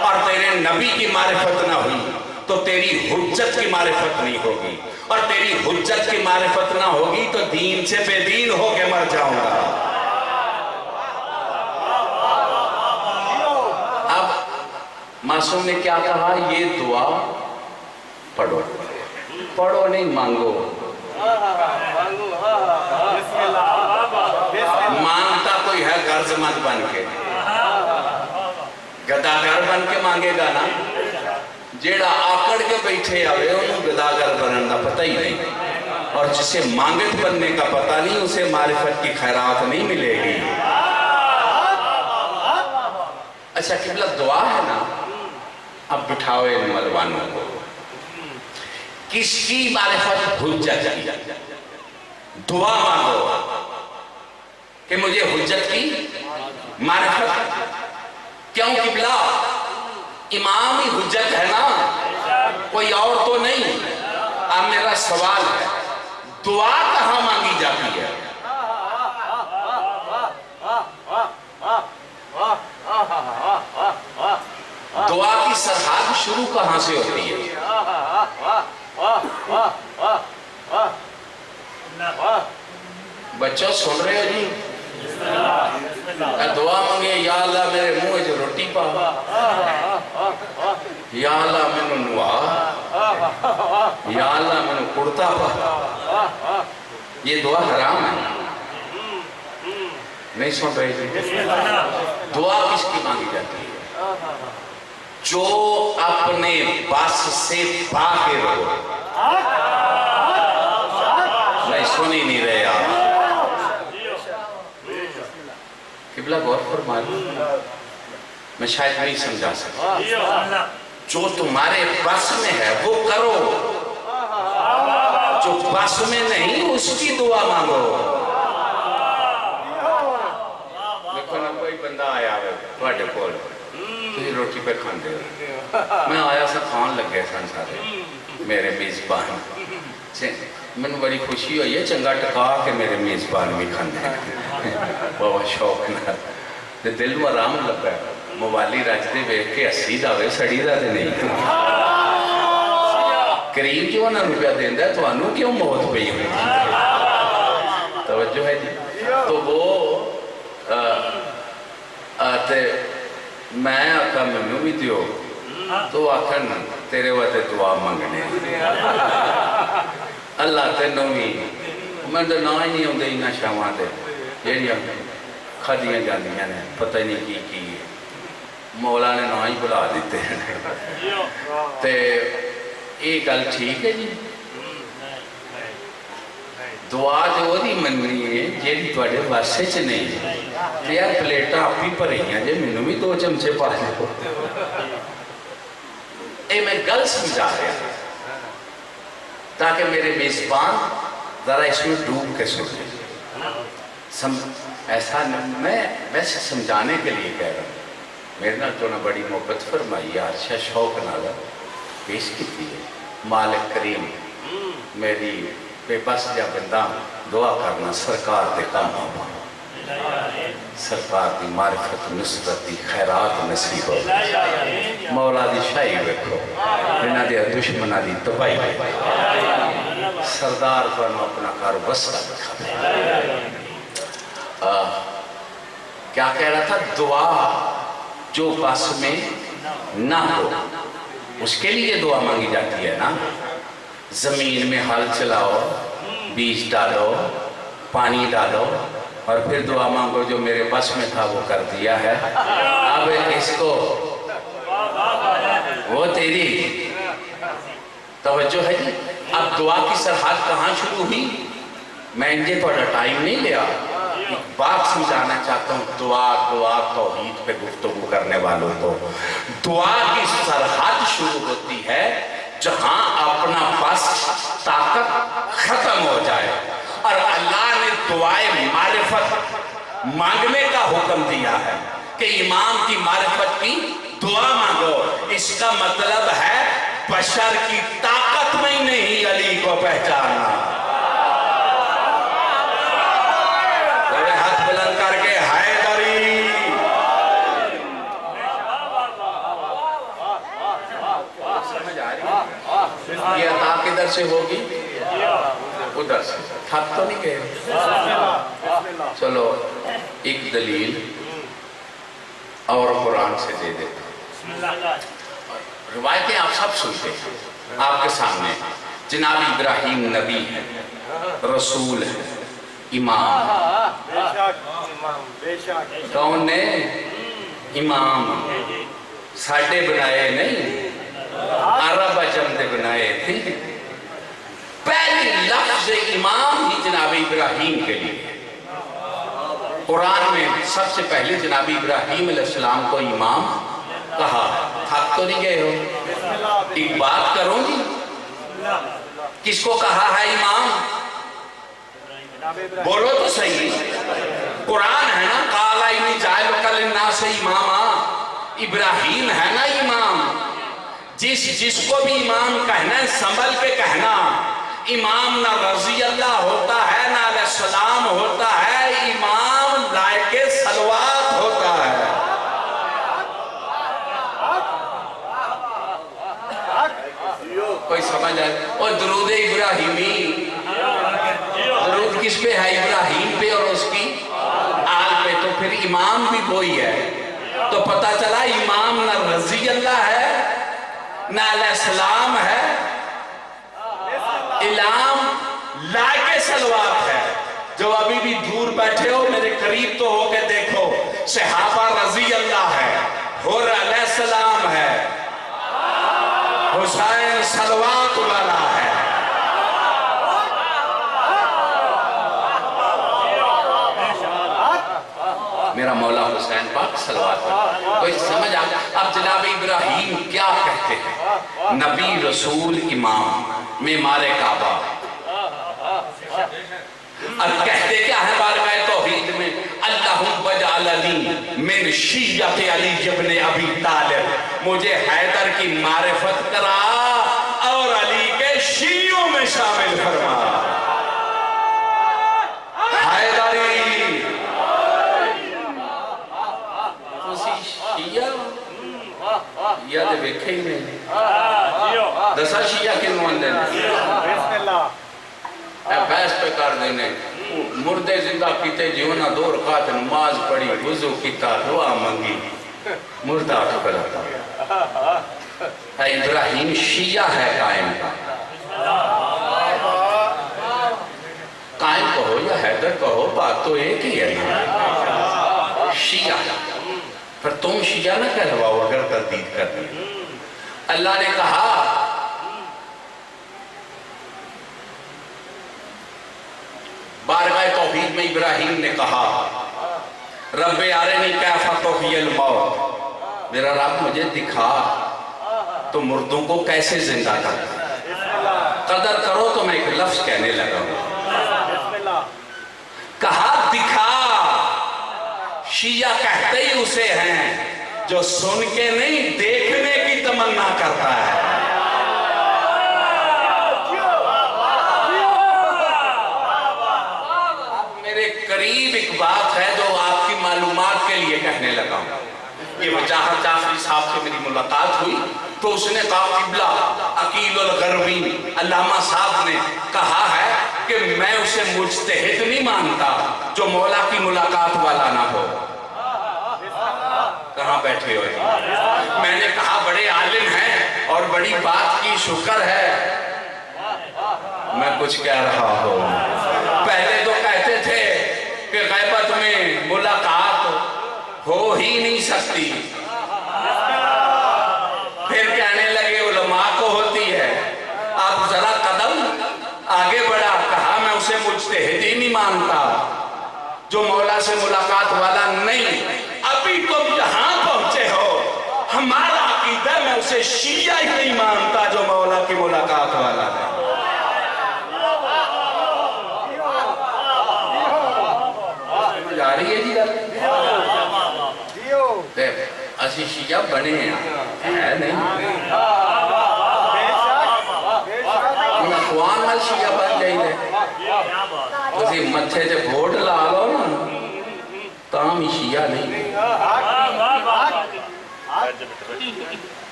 اور تیرے نبی کی معرفت نہ ہوئی تو تیری حجت کی معرفت نہیں ہوگی اور تیری حجت کی معرفت نہ ہوگی تو دین سے بے دین ہو کے مر جاؤں گا اب معصوم نے کیا کہا یہ دعا پڑھو پڑھو نہیں مانگو مانگتا کوئی ہے غرض مند بن کے گداگر بن کے مانگے گا نا جیڑا آکڑ کے بیٹھے آوے انہوں گداگر بننے کا پتہ ہی نہیں اور جسے مانگت بننے کا پتہ نہیں اسے معرفت کی خیرات نہیں ملے گی اچھا قبلہ دعا ہے نا اب بٹھاؤ ان ملوانوں کو کس کی معرفت؟ حجت کی. دعا مانگو کہ مجھے حجت کی معرفت. کیوں قبلہ؟ امام ہی حجت ہے نا، کوئی اور تو نہیں. اب میرا سوال ہے، دعا کہاں مانگی جاتی ہے؟ دعا کی سرحد شروع کہاں سے ہوتی ہے؟ بچوں سن رہے ہو جی؟ دعا مانگے، یا اللہ میرے منہ جو روٹی پا، یا اللہ میں نوا، یا اللہ میں کڑتا پا. یہ دعا حرام ہے. نہیں سن رہے جی؟ دعا کس کی مانگی جاتی ہے؟ جو اپنے بس سے باہر ہو. نہیں سن ہی نہیں رہے آپ. قبلہ غور فرمائیے، میں شاید نہیں سمجھا سکتا. جو تمہارے بس میں ہے وہ کرو، جو بس میں نہیں اس کی دعا مانگو. دیکھو نا کوئی بندہ آیا ہے تھوڑے کول، تسی روٹی پہ کھاندے ہو. میں آیا سا کھان لگے سن سارے میرے میزبان. میں نے بڑی خوشی ہوئی ہے، چنگا ٹکا کہ میرے میزبان بھی کھاندے بہت شوق نہ. دل میں آرام لگا ہے. موبائلی رجدے بیٹھ کے 80 داوے سڑی دا تے نہیں. کریم جو نہ روپیہ دیندہ ہے تو انہوں کیوں موت پہ ہوئی؟ توجہ ہے جی. تو وہ آتے میں آقا منو بھی دیو، تو آقا تیرے وقت دعا مانگنے اللہ تے نوی. میں تو نہ ہی نہیں ہوں دے انہا شاہاں دے جیڑیاں کھدیاں جاندیاں نے پتہ نہیں کی مولا نے نہ ہی بلا دیتے ہیں. تے ایک گل ٹھیک ہے جی. دعا جو دی مننی ہے جیڑی توڑے واسے چ نہیں. یار پلیٹاں آپ ہی پر ہی ہیں جے منو بھی 2 چمچے پا لے. اے میں گل سمجھا رہا ہوں تاکہ میرے میزبان ذرا اس میں ڈوب کے سنے. ایسا میں ویسے سمجھانے کے لیے کہہ رہا ہوں. میرے نال تو نے بڑی محبت فرمائی ہے، عرشہ شوق نالا پیش کی تھی. مالک کریم میری بے بس جا بندہ دعا کرنا سرکار دے کام آبا، سرکار دی معرفت نصرت دی خیرات نصیب ہو. مولا دی شاہی ویکھو، انہاں دے دشمناں دی تباہی ویکھو. سردار کو اپنا کار بسا دکھا. کیا کہہ رہا تھا؟ دعا جو بس میں نہ ہو اس کے لیے دعا مانگی جاتی ہے نا. زمین میں ہل چلاؤ، بیج ڈالو، پانی ڈالو اور پھر دعا مانگو جو میرے بس میں تھا وہ کر دیا ہے. اب اس کو وہ تیری توجہ ہے جی. اب دعا کی سرحد کہاں شروع ہوئی؟ میں انجھے تھوڑا ٹائم نہیں لیا، ایک بات سمجھانا چاہتا ہوں. دعا توحید پہ گفتگو کرنے والوں کو. دعا کی سرحد شروع ہوتی ہے جہاں اپنا بس طاقت ختم ہو جائے اور اللہ نے دعائے معرفت مانگنے کا حکم دیا ہے کہ امام کی معرفت کی دعا مانگو. اس کا مطلب ہے بشر کی طاقت میں ہی نہیں علی کو پہچاننا. ہاتھ بلند کر کے حیدری. سمجھ آ رہی؟ یہ عطا کدھر سے ہوگی؟ ادھر سے. تھک تو نہیں گئے؟ چلو ایک دلیل اور قرآن سے دے دیتا. روایتیں آپ سب سنتے ہیں آپ کے سامنے. جناب ابراہیم نبی ہے، رسول ہے، امام. کون نے؟ امام. ساڑھے بنائے نہیں، عرب عجم دے بنائے تھے. پہلی لفظ امام ہی جناب ابراہیم کے لیے. قرآن میں سب سے پہلے جناب ابراہیم علیہ السلام کو امام کہا. تھک تو نہیں گئے ہو؟ ایک بات کروں گی، کس کو کہا ہے امام؟ بولو تو صحیح، قرآن ہے نا، قال انی جاعلک للناس اماما، ابراہیم ہے نا امام۔ جس کو بھی امام کہنا ہے سنبھل کے کہنا، امام نہ رضی اللہ ہوتا ہے نہ علیہ السلام ہوتا ہے، امام لائق صلوات ہوتا ہے۔ کوئی سمجھ آئے؟ اور درود ابراہیمی، درود کس پہ ہے؟ ابراہیم پہ اور اس کی آل پہ، تو پھر امام بھی وہی ہے۔ تو پتہ چلا امام نہ رضی اللہ ہے نہ علیہ السلام ہے، امام لائق صلوات ہے۔ جو ابھی بھی دور بیٹھے ہو میرے قریب تو ہو کے دیکھو، صحابہ رضی اللہ ہے، حر علیہ السلام ہے، حسین صلوات والا ہے۔ میرا مولا حسین پاک صلوات والا، کوئی سمجھ آ؟ اب جناب ابراہیم کیا کہتے ہیں؟ نبی رسول امام معمار کعبہ، اب کہتے کیا ہے بارگاہ توحید میں؟ اللہم اجعلنی من شیعۃ علی ابن ابی طالب، مجھے حیدر کی معرفت کرا اور علی کے شیعوں میں شامل فرما۔ حیدری شیعہ یا دے ویکھے ہی نہیں، دسا شیعہ کے نوان دینے، بحث پہ کر دینے، مردے زندہ کیتے جیونا دو رکعت نماز پڑھی، وضو کیتا، دعا منگی، مردہ اٹھ کرتا۔ ابراہیم شیعہ ہے قائم کا، قائم کہو یا حیدر کہو، بات تو ایک ہی ہے، شیعہ۔ پھر تم شیعہ نہ کہلواؤ اگر تردید کرنی۔ اللہ نے کہا بارگاہ توحید میں، ابراہیم نے کہا رب ارنی کیف تحیی الموت، میرا رب مجھے دکھا تو مردوں کو کیسے زندہ کرتا، قدر کرو تو میں ایک لفظ کہنے لگا ہوں، کہا دکھا۔ شیعہ کہتے ہی اسے ہیں جو سن کے نہیں دیکھنے کی تمنا کرتا ہے۔ قریب ایک بات ہے جو آپ کی معلومات کے لیے کہنے لگا ہوں۔ یہ وجاہت جعفری صاحب سے میری ملاقات ہوئی تو اس نے کہا قبلہ عقیل الغروی علامہ صاحب نے کہا ہے کہ میں اسے مجتہد نہیں مانتا جو مولا کی ملاقات والا نہ ہو۔ کہاں بیٹھے ہو؟ میں نے کہا بڑے عالم ہیں اور بڑی بات کی شکر ہے، میں کچھ کہہ رہا ہوں۔ پہلے تو کہتے تھے کہ غیبت میں ملاقات ہو ہی نہیں سکتی، پھر کہنے لگے علماء کو ہوتی ہے۔ آپ ذرا قدم آگے بڑھا، کہا میں اسے مجتہد ہی نہیں مانتا جو مولا سے ملاقات والا نہیں۔ ابھی تم یہاں پہنچے ہو، ہمارا عقیدہ میں اسے شیعہ ہی نہیں مانتا جو مولا کی ملاقات والا ہے۔ جا رہی ہے جی گل؟ اسی شیعہ بنے ہیں نہیں، ان اخوان نال شیعہ بن جائے دے، اسی متھے سے بورڈ لا لو نا تاں ہی شیعہ نہیں۔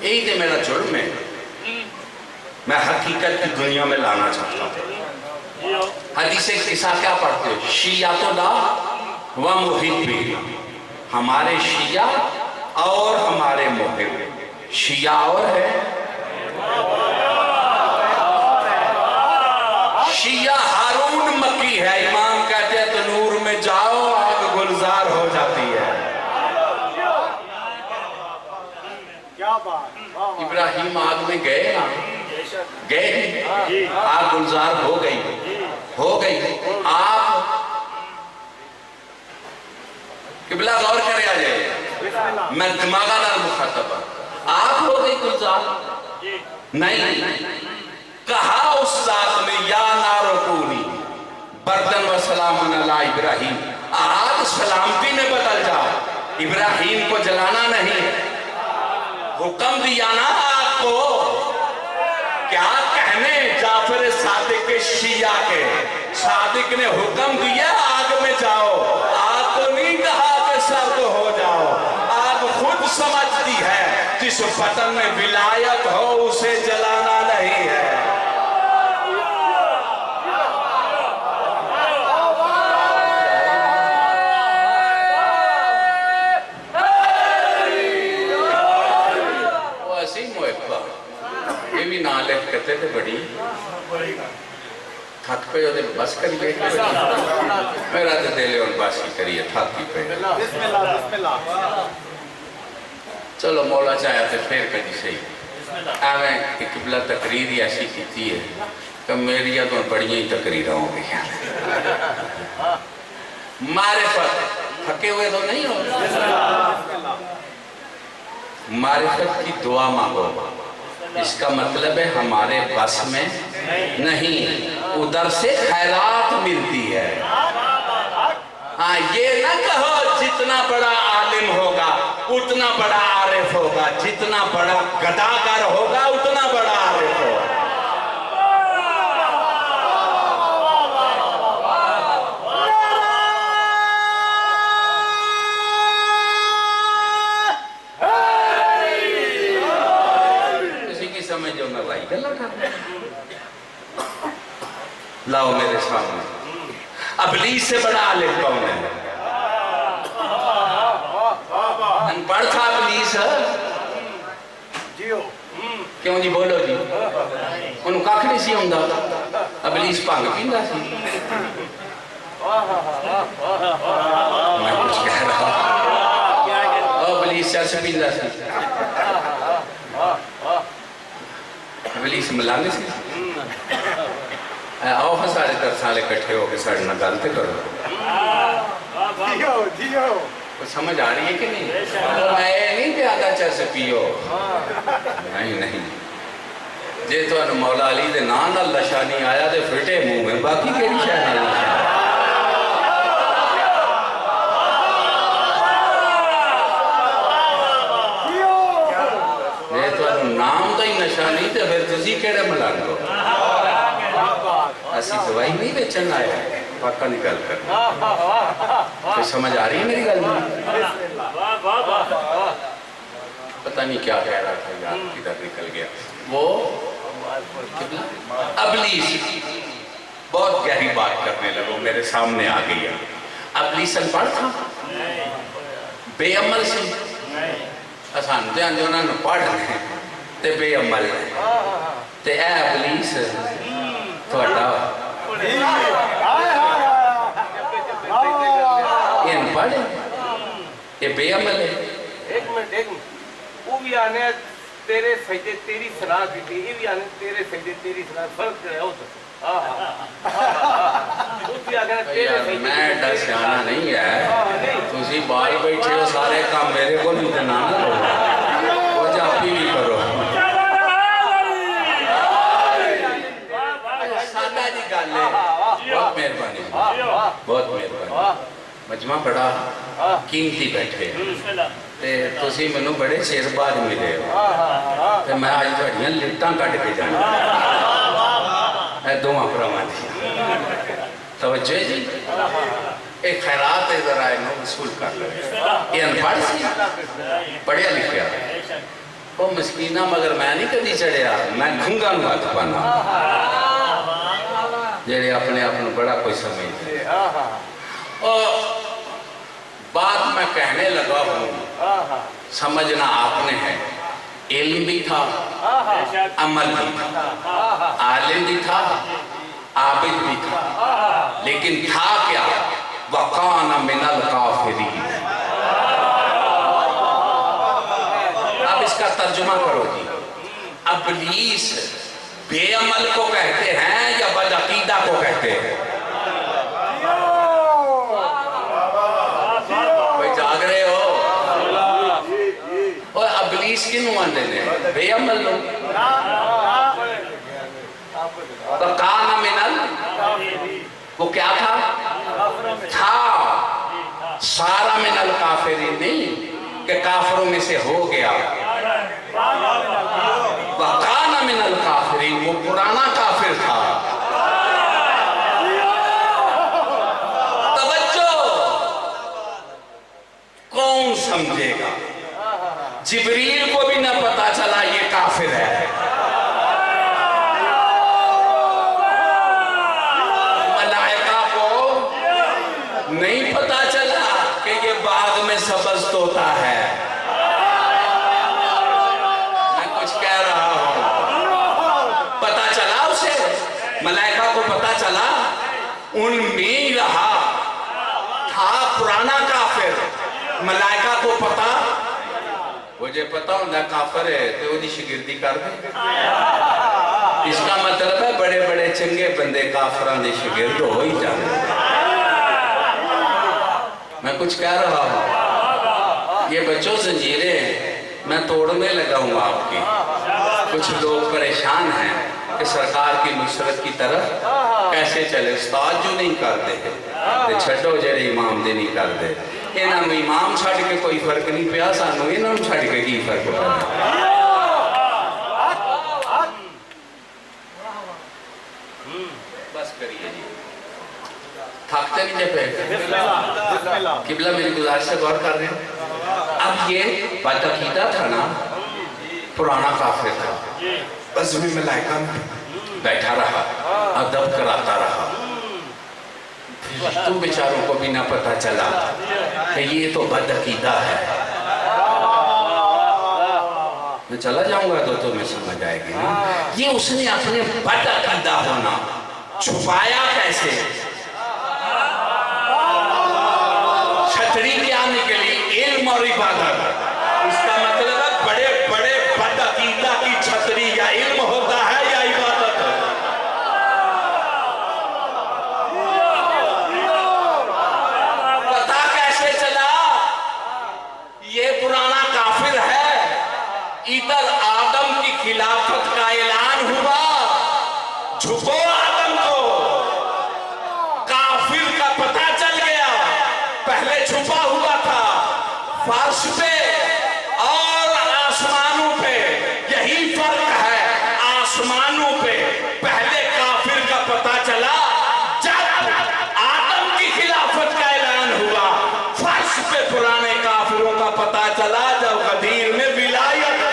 یہی تے میرا جرم ہے، میں حقیقت کی دنیا میں لانا چاہتا ہوں۔ حدیث قصہ کیا پڑھتے ہو؟ شیعہ لا و محبی، ہمارے شیعہ اور ہمارے محب، شیعہ اور ہے، شیعہ ہارون مکی ہے، امام کہتے ہیں تنور میں جاؤ آگ گلزار ہو جاتی ہے۔ ابراہیم آگ میں گئے نا، گئے آگ گلزار ہو گئی، ہو گئی۔ آپ قبلہ غور کرے آ جائے، میں دماغہ نال مخاطب، آپ ہو گئی گلزار نہیں، کہا اس ذات نے یا نارو کونی بردن و سلام علی ابراہیم، آگ سلامتی میں بدل جاؤ، ابراہیم کو جلانا نہیں۔ حکم دیا نا آگ کو، کیا کہنے جعفر صادق کے شیعہ کے، صادق نے حکم دیا آگ میں جاؤ، آگ کو نہیں کہا کہ سرد ہو جاؤ، آگ خود سمجھتی ہے جس بطن میں ولایت ہو اسے جلانا نہیں ہے۔ وہ ایسی محبہ یہ بھی نہ لکھ کہتے تھے بڑی تھک پہ جو دے بس کریے میرا دے دلے ان باسی کریے تھاکی پہ چلو مولا چاہے تو پھر کجی صحیح آویں کہ قبلہ تقریر ایسی کیتی ہے کہ میری تو بڑیاں ہی تقریر ہوں گی معرفت تھکے ہوئے تو نہیں ہو، معرفت کی دعا مانگو، اس کا مطلب ہے ہمارے بس میں نہیں، ادھر سے خیرات ملتی ہے۔ ہاں یہ نہ کہو جتنا بڑا عالم ہوگا اتنا بڑا عارف ہوگا، جتنا بڑا گداگر ہوگا اتنا بڑا عارف ہوگا۔ کسی کی سمجھ جو میں بھائی گلہ کرتا لاؤ میرے سامنے ابلیس سے بڑا عالم کون ہے؟ ان پڑھ تھا ابلیس کیوں جی بولو جی انہوں کاکھ نہیں سی ہوندہ ابلیس پانگ پیندہ سی میں کچھ کہہ رہا ابلیس چاہ سے پیندہ سی ابلیس ملانے سی آؤ ہاں سارے درسالے کٹھے ہو کے سڑنا گالتے کرو کچھ سمجھ آ رہی ہے کہ نہیں؟ میں نہیں کہ آدھا چاہ سے پیو نہیں جے تو انہوں مولا علی دے نان اللہ شانی آیا دے فٹے منہ میں باقی کیڑی شاہ اللہ شانی جے تو انہوں نام دا ہی نشانی تے پھر تسی کیڑے ملان کو ایسی دوائی نہیں بیچن آیا ہے واقعہ نکل کر تو سمجھ آ رہی ہے میری گل میں پتہ نہیں کیا کہہ رہا تھا یاد کدھر نکل گیا وہ ابلیس بہت گہری بات کرنے لگو میرے سامنے آ گئی ابلیس ان پڑھ تھا بے عمل سی آسان دھیان جو انہوں نے پڑھ ہیں تے بے عمل تے اے ابلیس تھوڑا یہ ان پڑھ یہ بے عمل ہے ایک منٹ وہ بھی آنے تیرے سجدے تیری صلاح دیتی یہ بھی آنے تیرے سجدے تیری صلاح فرق ہے میں ڈر سیانا نہیں ہے تسی بال بیٹھے ہو سارے کام میرے کو نہیں جنانا وہ جاپی بھی کرو سادہ جی گالے بہت مہربانی بہت مہربانی مجمع بڑا قیمتی بیٹھے تے تسی منو بڑے شیر باز ملے ہو تے میں آج تھوڑیاں لٹاں کٹ کے جانا اے دعا پرواں دی توجہ جی ایک خیرات ہے ذرا انہوں وصول کر لو یہ انپڑھ سی پڑھیا لکھیا وہ مسکینہ مگر میں نہیں کدی چڑھیا میں گھنگا نو ہاتھ پانا جڑے اپنے اپنے بڑا کوئی سمجھتے اور بات میں کہنے لگا ہوں سمجھنا آپ نے ہے علم بھی تھا عمل بھی تھا عالم بھی تھا عابد بھی تھا لیکن تھا کیا وَقَانَ مِنَ الْقَافِرِينَ اب اس کا ترجمہ کرو جی ابلیس بے عمل کو کہتے ہیں یا بدعقیدہ کو کہتے ہیں کوئی جاگ رہے ہو اور ابلیس کی نمائندے نے بے عمل لوگ وَقَانَ مِنَ وہ کیا تھا؟ تھا سارا من الکافرین نہیں کہ کافروں میں سے ہو گیا. وَقَانَ مِنَ الْكَافِرِينَ وہ پرانا کافر تھا. توجہ کون سمجھے گا؟ جبریل کو بھی نہ پتا چلا یہ کافر ہے. ملائکہ کو نہیں پتا چلا کہ یہ باغ میں سبز طوطا ہے. میں کچھ کہہ رہا ہوں. پتا چلا اسے؟ ملائکہ کو پتا چلا؟ ان میں رہا تھا پرانا کافر. ملائکہ کو پتا مجھے پتا ہوں نہ کافر ہے تو وہ شگردی کر دیں. اس کا مطلب ہے بڑے بڑے چنگے بندے کافران دے شگرد ہو ہی جانے. میں کچھ کہہ رہا ہوں. یہ بچوں زنجیریں میں توڑنے لگا ہوں آپ کی. کچھ لوگ پریشان ہیں کہ سرکار کی نصرت کی طرف کیسے چلے. استاد جو نہیں کرتے چھڑو جڑے امام دے نہیں کرتے. انہاں میں امام چھڑ کے کوئی فرق نہیں پیا. سانو انہاں چھڑ کے کی فرق پیا. بس کریے جی. تھکتے نہیں جب ہے. قبلہ میری گزارش سے غور کر رہے ہیں. اب یہ بدعقیدہ تھا نا, پرانا کافر تھا. بس میں ملائکہ بیٹھا رہا, ادب کراتا رہا. تم بیچاروں کو بھی نہ پتا چلا کہ یہ تو بدعقیدہ ہے. میں چلا جاؤں گا تو تمہیں سمجھ آئے گی نا. یہ اس نے اپنے بدعقیدہ ہونا چھپایا کیسے؟ چھتری کیا نکلی؟ علم اور عبادت. اس کا مطلب ہے بڑے بڑے بدعقیدہ کی چھتری یا علم ہوتا ہے یا عبادت. پتا کیسے چلا یہ پرانا کافر ہے؟ ادھر آدم کی خلافت کا اعلان ہوا, جھکو آدم کو. کافر کا پتہ چل گیا. پہلے چھپا ہوا تھا فرش پہ اور آسمانوں پہ. یہی فرق ہے. آسمانوں پہ پہلے کافر کا پتہ چلا. جب آدم کی خلافت کا اعلان ہوا فرش پہ پرانے کافروں کا پتہ چلا. جب غدیر میں ولایت کا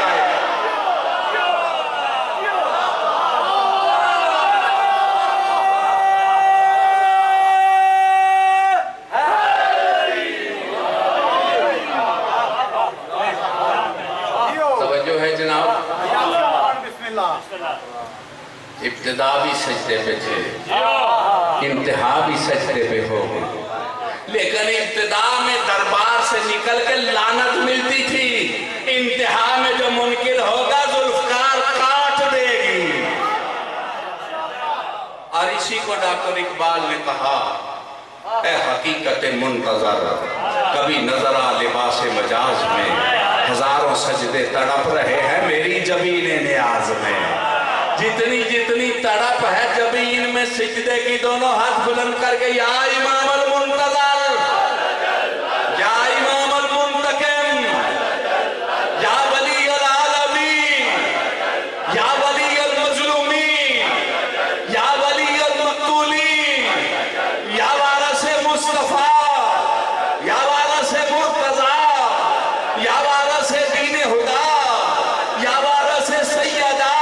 ابتدا بھی سجدے پہ تھے, انتہا بھی سجدے پہ ہو گئی. لیکن ابتدا میں دربار سے نکل کے لعنت ملتی تھی. انتہا میں جو منکر ہوگا ذوالفقار کاٹ دے گی. اور اسی کو ڈاکٹر اقبال نے کہا, اے حقیقت منتظر کبھی نظر آ لباس مجاز میں. ہزاروں سجدے تڑپ رہے ہیں میری جبین نیاز میں. جتنی جتنی تڑپ ہے جبین میں سجدے کی, دونوں ہاتھ بلند کر کے یا امام المنتظر, یا امام المنتقم, یا ولی العالمین, یا ولی المظلومین, یا ولی المقتولین, یا وارث مصطفیٰ, یا وارث مرتضیٰ, یا وارث دین ہدا, یا وارث سیدہ,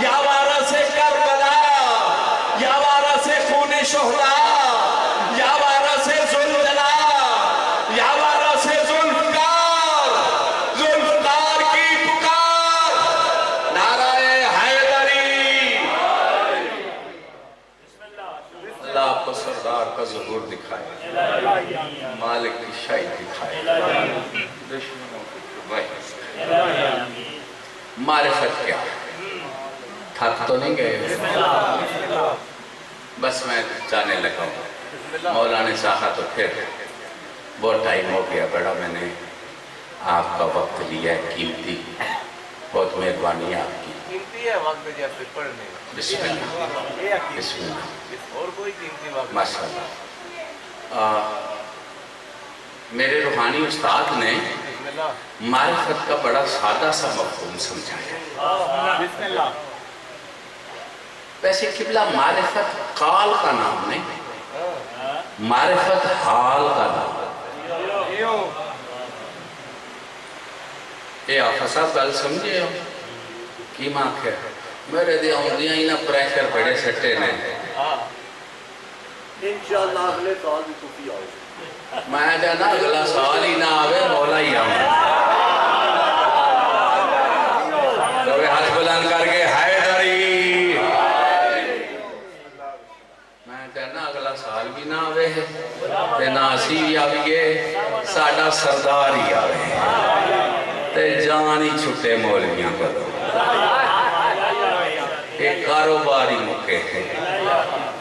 یا وارث کربلا, یا وارث خون شہداء, یا وارث ذوالجلال, یا وارث ذوالفقار. ذوالفقار کی پکار, نعرہ حیدری. اللہ آپ کو سردار کا ظہور دکھائے, مالک کی شاہی دکھائے, دشمنوں کی تباہی. معرفت کیا ہے؟ تھک تو نہیں گئے؟ بس میں جانے لگا ہوں. مولا نے چاہا تو پھر بہت ٹائم ہو گیا, بڑا میں نے آپ کا وقت لیا ہے قیمتی. بہت مہربانی ہے آپ کی. قیمتی ہے وقت جیسے پڑھنے بسم اللہ یہ بسم اللہ. اور کوئی قیمتی وقت ماشاء اللہ. میرے روحانی استاد نے بسم اللہ معرفت کا بڑا سادہ سا مفہوم سمجھایا. بسم اللہ ویسے قبلہ معرفت قال کا نام نہیں، معرفت حال کا نام. یہ آپ صاحب گل سمجھے ہو کی ماں ہے میرے دے آؤندیاں ہی نہ پریشر بڑے سٹے نے. انشاءاللہ اگلے سال بھی تسی آؤ. میں کہنا اگلا سال ہی نہ آوے مولا ہی آؤں. تو ہاتھ بلند کر کے حیدری. میں کہنا اگلا سال بھی نہ آوے تے نہ اسی بھی آویے ساڈا سردار ہی آوے تے جان ہی چھٹے مولویاں کرو. ایک کاروباری مکے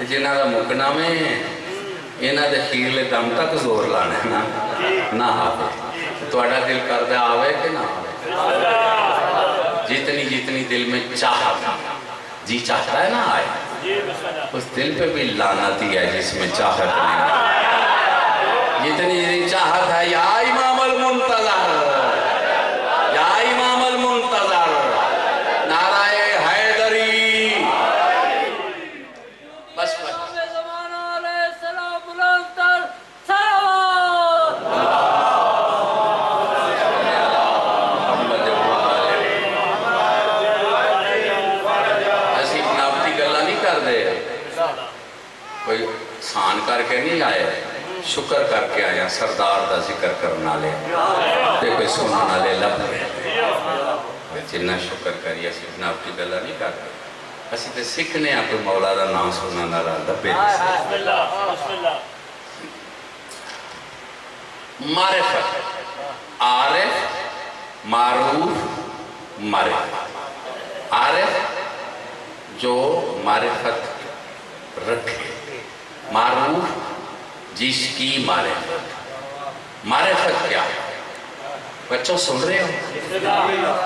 جنہ دا مکنا میں انہاں دے خیرلے دم تک زور لانا نہ آوے. تہاڈا دل کردا آوے کہ نہ آوے؟ جتنی جتنی دل میں چاہت جی چاہتا ہے نا آئے، اس دل پہ بھی لعنتی ہے جس میں چاہت نہیں. جتنی جتنی چاہت ہے یا امام المنتظر یا امام المنتظر نعرہ حیدری. بس بس اسی بناوٹی گلا نہیں کر دے، کوئی سان کر کے نہیں آئے، شکر کر کے آیا سردار دا ذکر کرنا لے تے کوئی سننا لے لب لے جنہ شکر کری. اسی بناوٹی گلا نہیں کر دے، اسی تے سکھنے ہیں کوئی مولا دا نام سننا لا لبے. معرفت عارف معروف معرفت. عارف جو معرفت رکھے، معروف جس کی معرفت. معرفت کیا ہے بچوں سن رہے ہو؟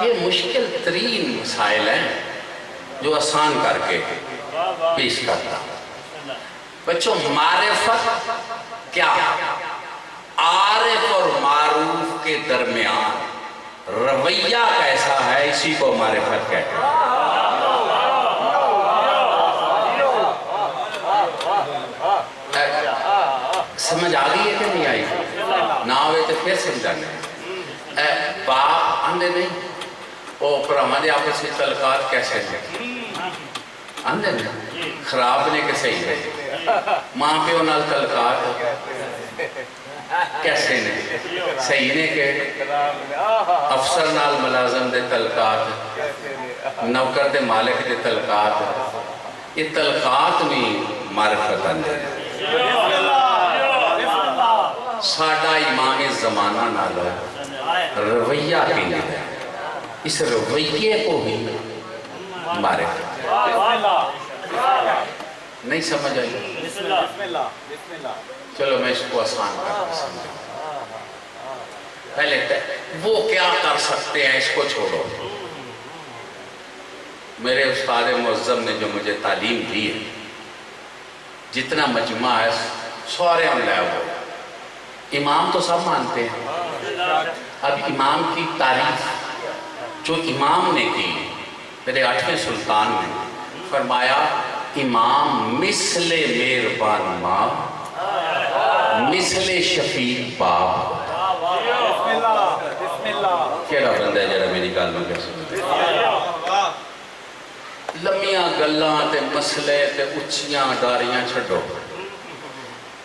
یہ مشکل ترین مسائل ہیں جو آسان کر کے پیش کرتا. بچوں معرفت کیا ہے؟ عارف اور معروف کے درمیان رویہ کیسا ہے اسی کو معرفت کہتے ہیں. سمجھ آگئی ہے کہ نہیں آئی؟ نہ ہوئے تو پھر سمجھانے. باپ اندھے نہیں وہ پر ہمارے آپس میں تعلقات کیسے ہیں؟ اندھے نہیں خراب نے کہ صحیح ہے. ماں پیو نال تعلقات کیسے نے صحیح نے کہ افسر نال ملازم دے تعلقات، نوکر دے مالک دے تعلقات، یہ تعلقات بھی معرفت اندھے. ساڈا امام زمانہ نالو رویہ کی ہے، اس رویے کو ہی معرفت. نہیں سمجھ آئی؟ چلو میں اس کو آسان کر کے سمجھوں. پہلے وہ کیا کر سکتے ہیں اس کو چھوڑو. میرے استاد معظم نے جو مجھے تعلیم دی ہے، جتنا مجمع ہے سارے ہم لے وہ امام تو سب مانتے ہیں. اب امام کی تعریف جو امام نے کی، میرے 8ویں سلطان نے فرمایا امام مثل مہربان ماں مثل شفیق باپ. کیڑا بندہ ہے جڑا میری گل میں کہہ لمیاں گلاں تے مسئلے تے اچھیاں ڈاریاں چھڈو.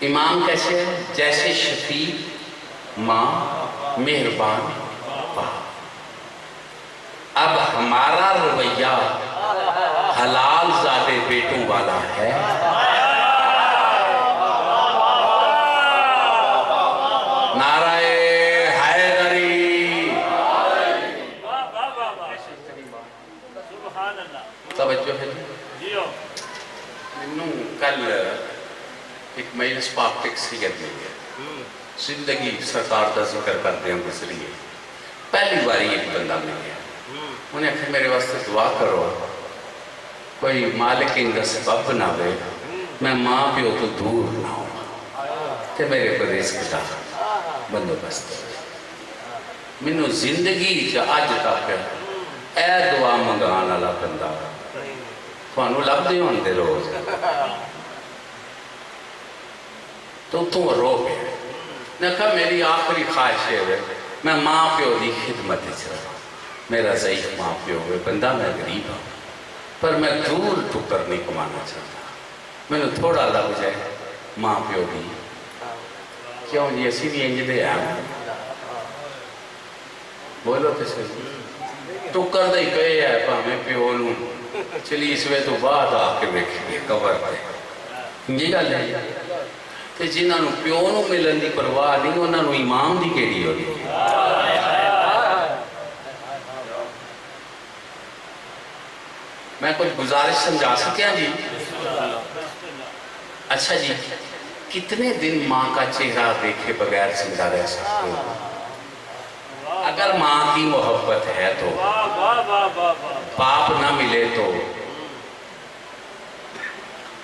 امام کیسے ہے؟ جیسے شفیق ماں مہربان باپ. اب ہمارا رویہ حلال زادے بیٹوں والا ہے. نعرہ حیدری. توجہ ہے میں کل ایک مجلس پاک ٹیکسیت میں گیا، زندگی سرکار دا ذکر کرتے ہیں گزری ہے. پہلی باری ایک بندہ مل گیا انہیں آخر میرے واسطے دعا کرو کوئی مالک ان کا سبب نہ دے میں ماں پیو تو دور نہ ہوں کہ میرے کو رزق دا بندوبست مینوں زندگی چ اج تک اے دعا منگان والا بندہ تھانوں لبدے ہوندے روز تو رو پیا نے کہا میری آخری خواہش ہے میں ماں پیو دی خدمت چ رہا میرا ضعیف ماں پیو ہوئے بندہ میں غریب ہوں پر میں دور ٹکر نہیں کمانا چاہتا میں نے تھوڑا لگ جائے ماں پیو دی کیوں جی اسی بھی انج دے ہیں بولو تو صحیح ٹکر دے پے ہے پاویں پیو نوں چلی اس وے تو بعد آ کے ویکھیے قبر تے یہ گل ہے تے جنہاں نوں پیو نوں ملن دی پرواہ نہیں انہاں نوں امام دی کیڑی ہوئی میں کچھ گزارش سمجھا سکیا جی اچھا جی کتنے دن ماں کا چہرہ دیکھے بغیر زندہ رہ سکتے ہو اگر ماں کی محبت ہے تو باپ نہ ملے تو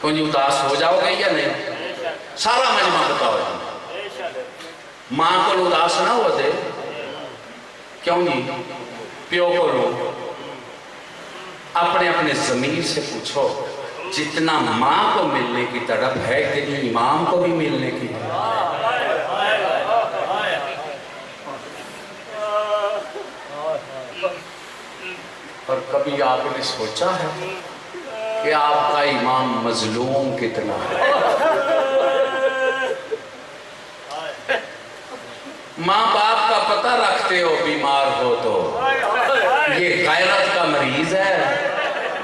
کون اداس ہو جاؤ گے یا نہیں سارا مجمع بتاؤ جی ماں کو اداس نہ ہو دے کیوں نہیں پیو کو رو اپنے اپنے ضمیر سے پوچھو جتنا ماں کو ملنے کی تڑپ ہے اتنی امام کو بھی ملنے کی اور کبھی آپ نے سوچا ہے کہ آپ کا امام مظلوم کتنا ہے ماں باپ کا پتہ رکھتے ہو بیمار ہو تو یہ غیرت کا مریض ہے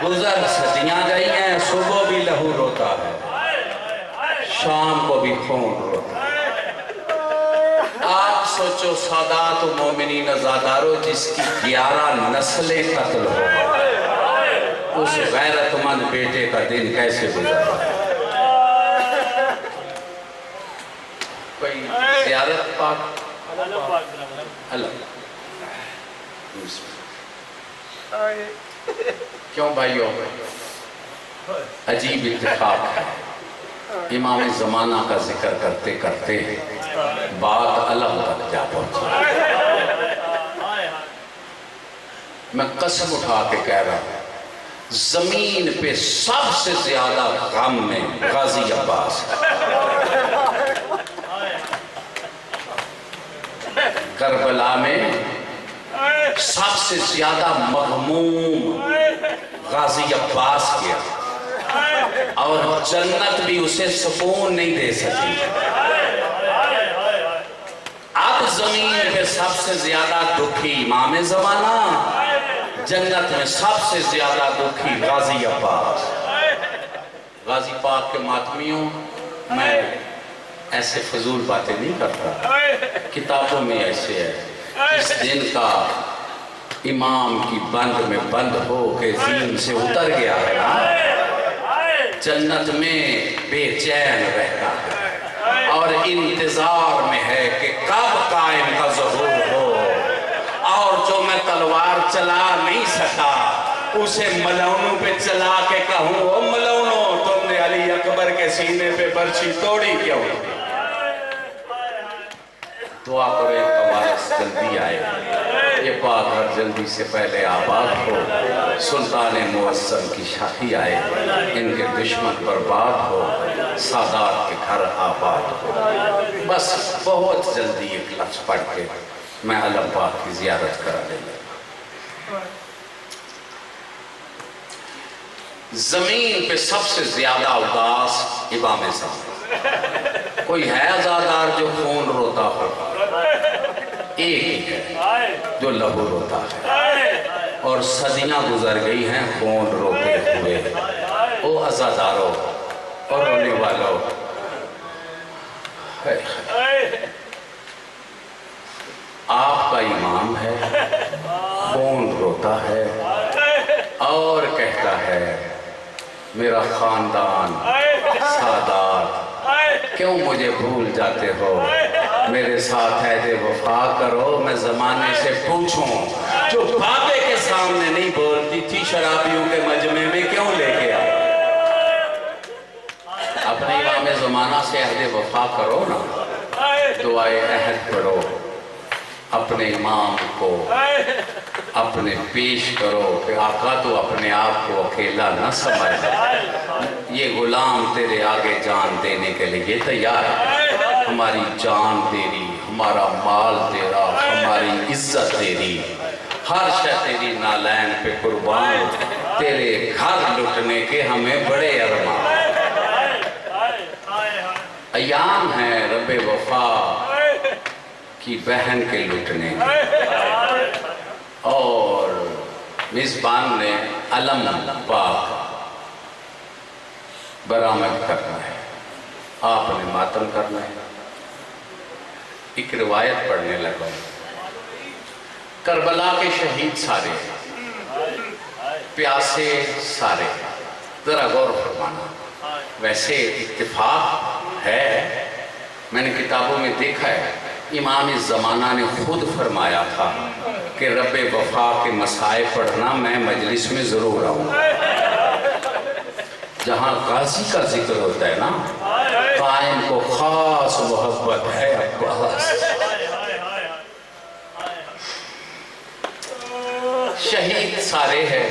گزر صدیاں گئی ہیں صبح بھی لہو روتا ہے شام کو بھی خون روتا ہے آپ سوچو سادات و مومنین ازادارو جس کی 11 نسلیں قتل ہو اس غیرت مند بیٹے کا دن کیسے گزرا کوئی زیارت پاک اللہ کیوں بھائیو عجیب اتفاق ہے امام زمانہ کا ذکر کرتے کرتے بات الگ تک جا پہنچا میں قسم اٹھا کے کہہ رہا ہوں زمین پہ سب سے زیادہ غم میں غازی عباس کربلا میں سب سے زیادہ مغموم غازی عباس کیا اور جنت بھی اسے سکون نہیں دے سکی اب زمین پہ سب سے زیادہ دکھی امام زمانہ جنت میں سب سے زیادہ دکھی غازی عباس غازی پاک کے ماتمیوں میں ایسے فضول باتیں نہیں کرتا کتابوں میں ایسے ہے اس دن کا امام کی بند میں بند ہو کے زین سے اتر گیا ہے نا جنت میں بے چین رہتا ہے اور انتظار میں ہے کہ کب قائم کا ظہور ہو اور جو میں تلوار چلا نہیں سکا اسے ملونوں پہ چلا کے کہوں او ملونوں تم نے علی اکبر کے سینے پہ برچی توڑی کیوں دعا کرو ایک وارث جلدی آئے یہ پاک گھر جلدی سے پہلے آباد ہو سلطان موسم کی شاخی آئے ان کے دشمن برباد ہو سادات کے گھر آباد ہو بس بہت جلدی ایک لفظ پڑھ کے میں علم پاک کی زیارت کرا لے لوں زمین پہ سب سے زیادہ اداس امام زمان کوئی ہے عزادار جو خون روتا ہو ایک ہی ہے جو لہو روتا ہے اور صدیاں گزر گئی ہیں خون روتے ہوئے او عزادارو اور رونے والو آپ کا امام ہے خون روتا ہے اور کہتا ہے میرا خاندان سادات کیوں مجھے بھول جاتے ہو میرے ساتھ عہد وفا کرو، میں زمانے سے پوچھوں جو بابے کے سامنے نہیں بولتی تھی شرابیوں کے مجمع میں کیوں لے کے آئے؟ اپنے امام زمانہ سے عہد وفا کرو نا، دعائے عہد پڑھو، اپنے امام کو اپنے پیش کرو کہ آقا تو اپنے آپ کو اکیلا نہ سمجھ، یہ غلام تیرے آگے جان دینے کے لیے تیار ہے، ہماری جان تیری، ہمارا مال تیرا، ہماری عزت تیری، ہر شے تیری نالین پہ قربان، تیرے گھر لٹنے کے ہمیں بڑے ارمان، ایام ہیں رب وفا کی بہن کے لٹنے اور میزبان نے علم پاک برآمد کرنا ہے، آپ نے ماتم کرنا ہے۔ ایک روایت پڑھنے لگا، کربلا کے شہید سارے، پیاسے سارے، ذرا غور فرمانا، ویسے اتفاق ہے، میں نے کتابوں میں دیکھا ہے، امام زمانہ نے خود فرمایا تھا کہ رب وفا کے مسائل پڑھنا میں مجلس میں ضرور آؤں، جہاں غازی کا ذکر ہوتا ہے نا، قائم کو خاص محبت ہے عباس، شہید سارے ہیں،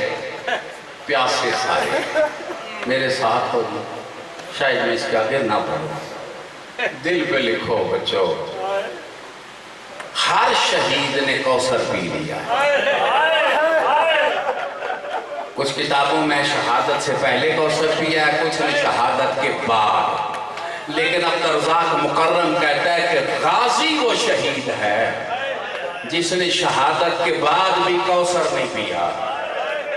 پیاسے سارے، میرے ساتھ ہو جی، شاید میں اس کے آگے نہ پڑھوں، دل پہ لکھو بچو، ہر شہید نے کوثر پی لیا ہے، کچھ کتابوں میں شہادت سے پہلے کوثر پیا ہے، کچھ نے شہادت کے بعد، لیکن عبدالرزاق مکرم کہتا ہے کہ غازی وہ شہید ہے جس نے شہادت کے بعد بھی کوثر نہیں پیا،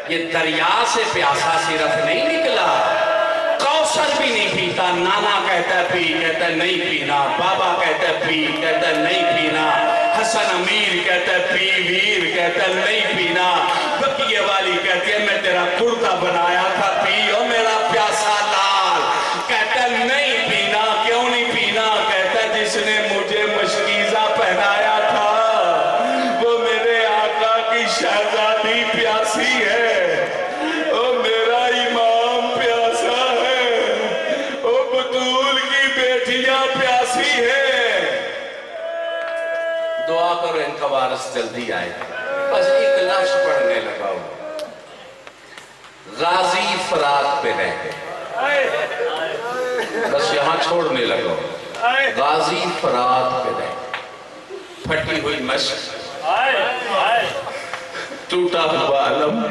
یہ دریا سے پیاسا صرف نہیں نکلا، کوثر بھی نہیں پیتا، نانا کہتا ہے پی، کہتا ہے نہیں پینا، بابا کہتا ہے پی، کہتا ہے نہیں پینا، حسن امیر کہتا ہے پی، ویر کہتا ہے نہیں پینا، بقیہ والی کہتی ہے میں تیرا کرتا بنایا تھا پی، او میرا پیاسا لال، کہتا ہے نہیں پینا، کیوں نہیں پینا، کہتا ہے جس نے مجھے مشکیزہ پہنایا تھا وہ میرے آقا کی شہزادی پیاسی ہے، او میرا امام پیاسا ہے، او بطول کی بیٹیاں پیاسی ہے، دعا کرو ان کا وارث جلدی آئے، بس ایک لفظ پڑھنے لگا ہوں، غازی فرات پہ رہ گئے، بس یہاں چھوڑنے لگا ہوں، غازی فرات پہ رہ گئے، پھٹی ہوئی مشق، ٹوٹا ہوا علم،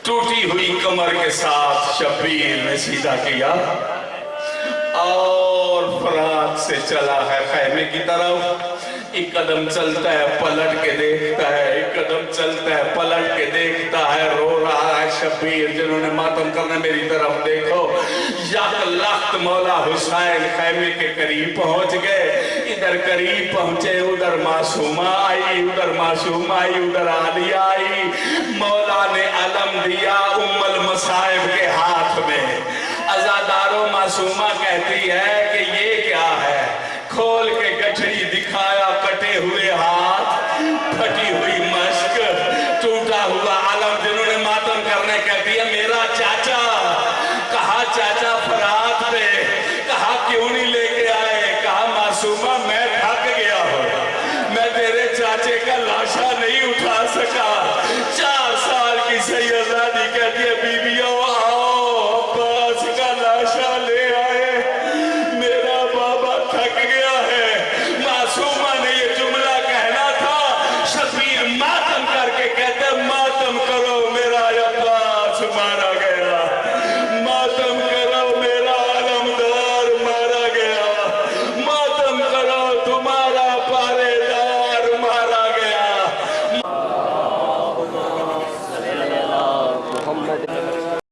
ٹوٹی ہوئی کمر کے ساتھ شبیر نے سیدھا کیا اور فرات سے چلا ہے خیمے کی طرف، ایک قدم چلتا ہے پلٹ کے دیکھتا ہے، ایک قدم چلتا ہے پلٹ کے دیکھتا ہے، رو رہا ہے شبیر جنہوں نے ماتم کرنا میری طرف دیکھو، یک لخت مولا حسین خیمے کے قریب پہنچ گئے، ادھر قریب پہنچے، ادھر معصومہ آئی، ادھر معصومہ آئی، ادھر عالیہ آئی، مولا نے علم دیا ام المصائب کے ہاتھ میں، عزادارو معصومہ کہتی ہے کہ یہ کیا ہے، کھول کے گٹھڑی دکھایا، کٹے ہوئے ہاتھ، پھٹی ہوئی مشک، ٹوٹا ہوا علم، جنہوں نے ماتم کرنے کہتی ہے میرا چاچا، کہا چاچا فرات پہ، کہا کیوں نہیں لے کے آئے، کہا معصومہ میں تھک گیا ہوں، میں تیرے چاچے کا لاشا نہیں اٹھا سکا،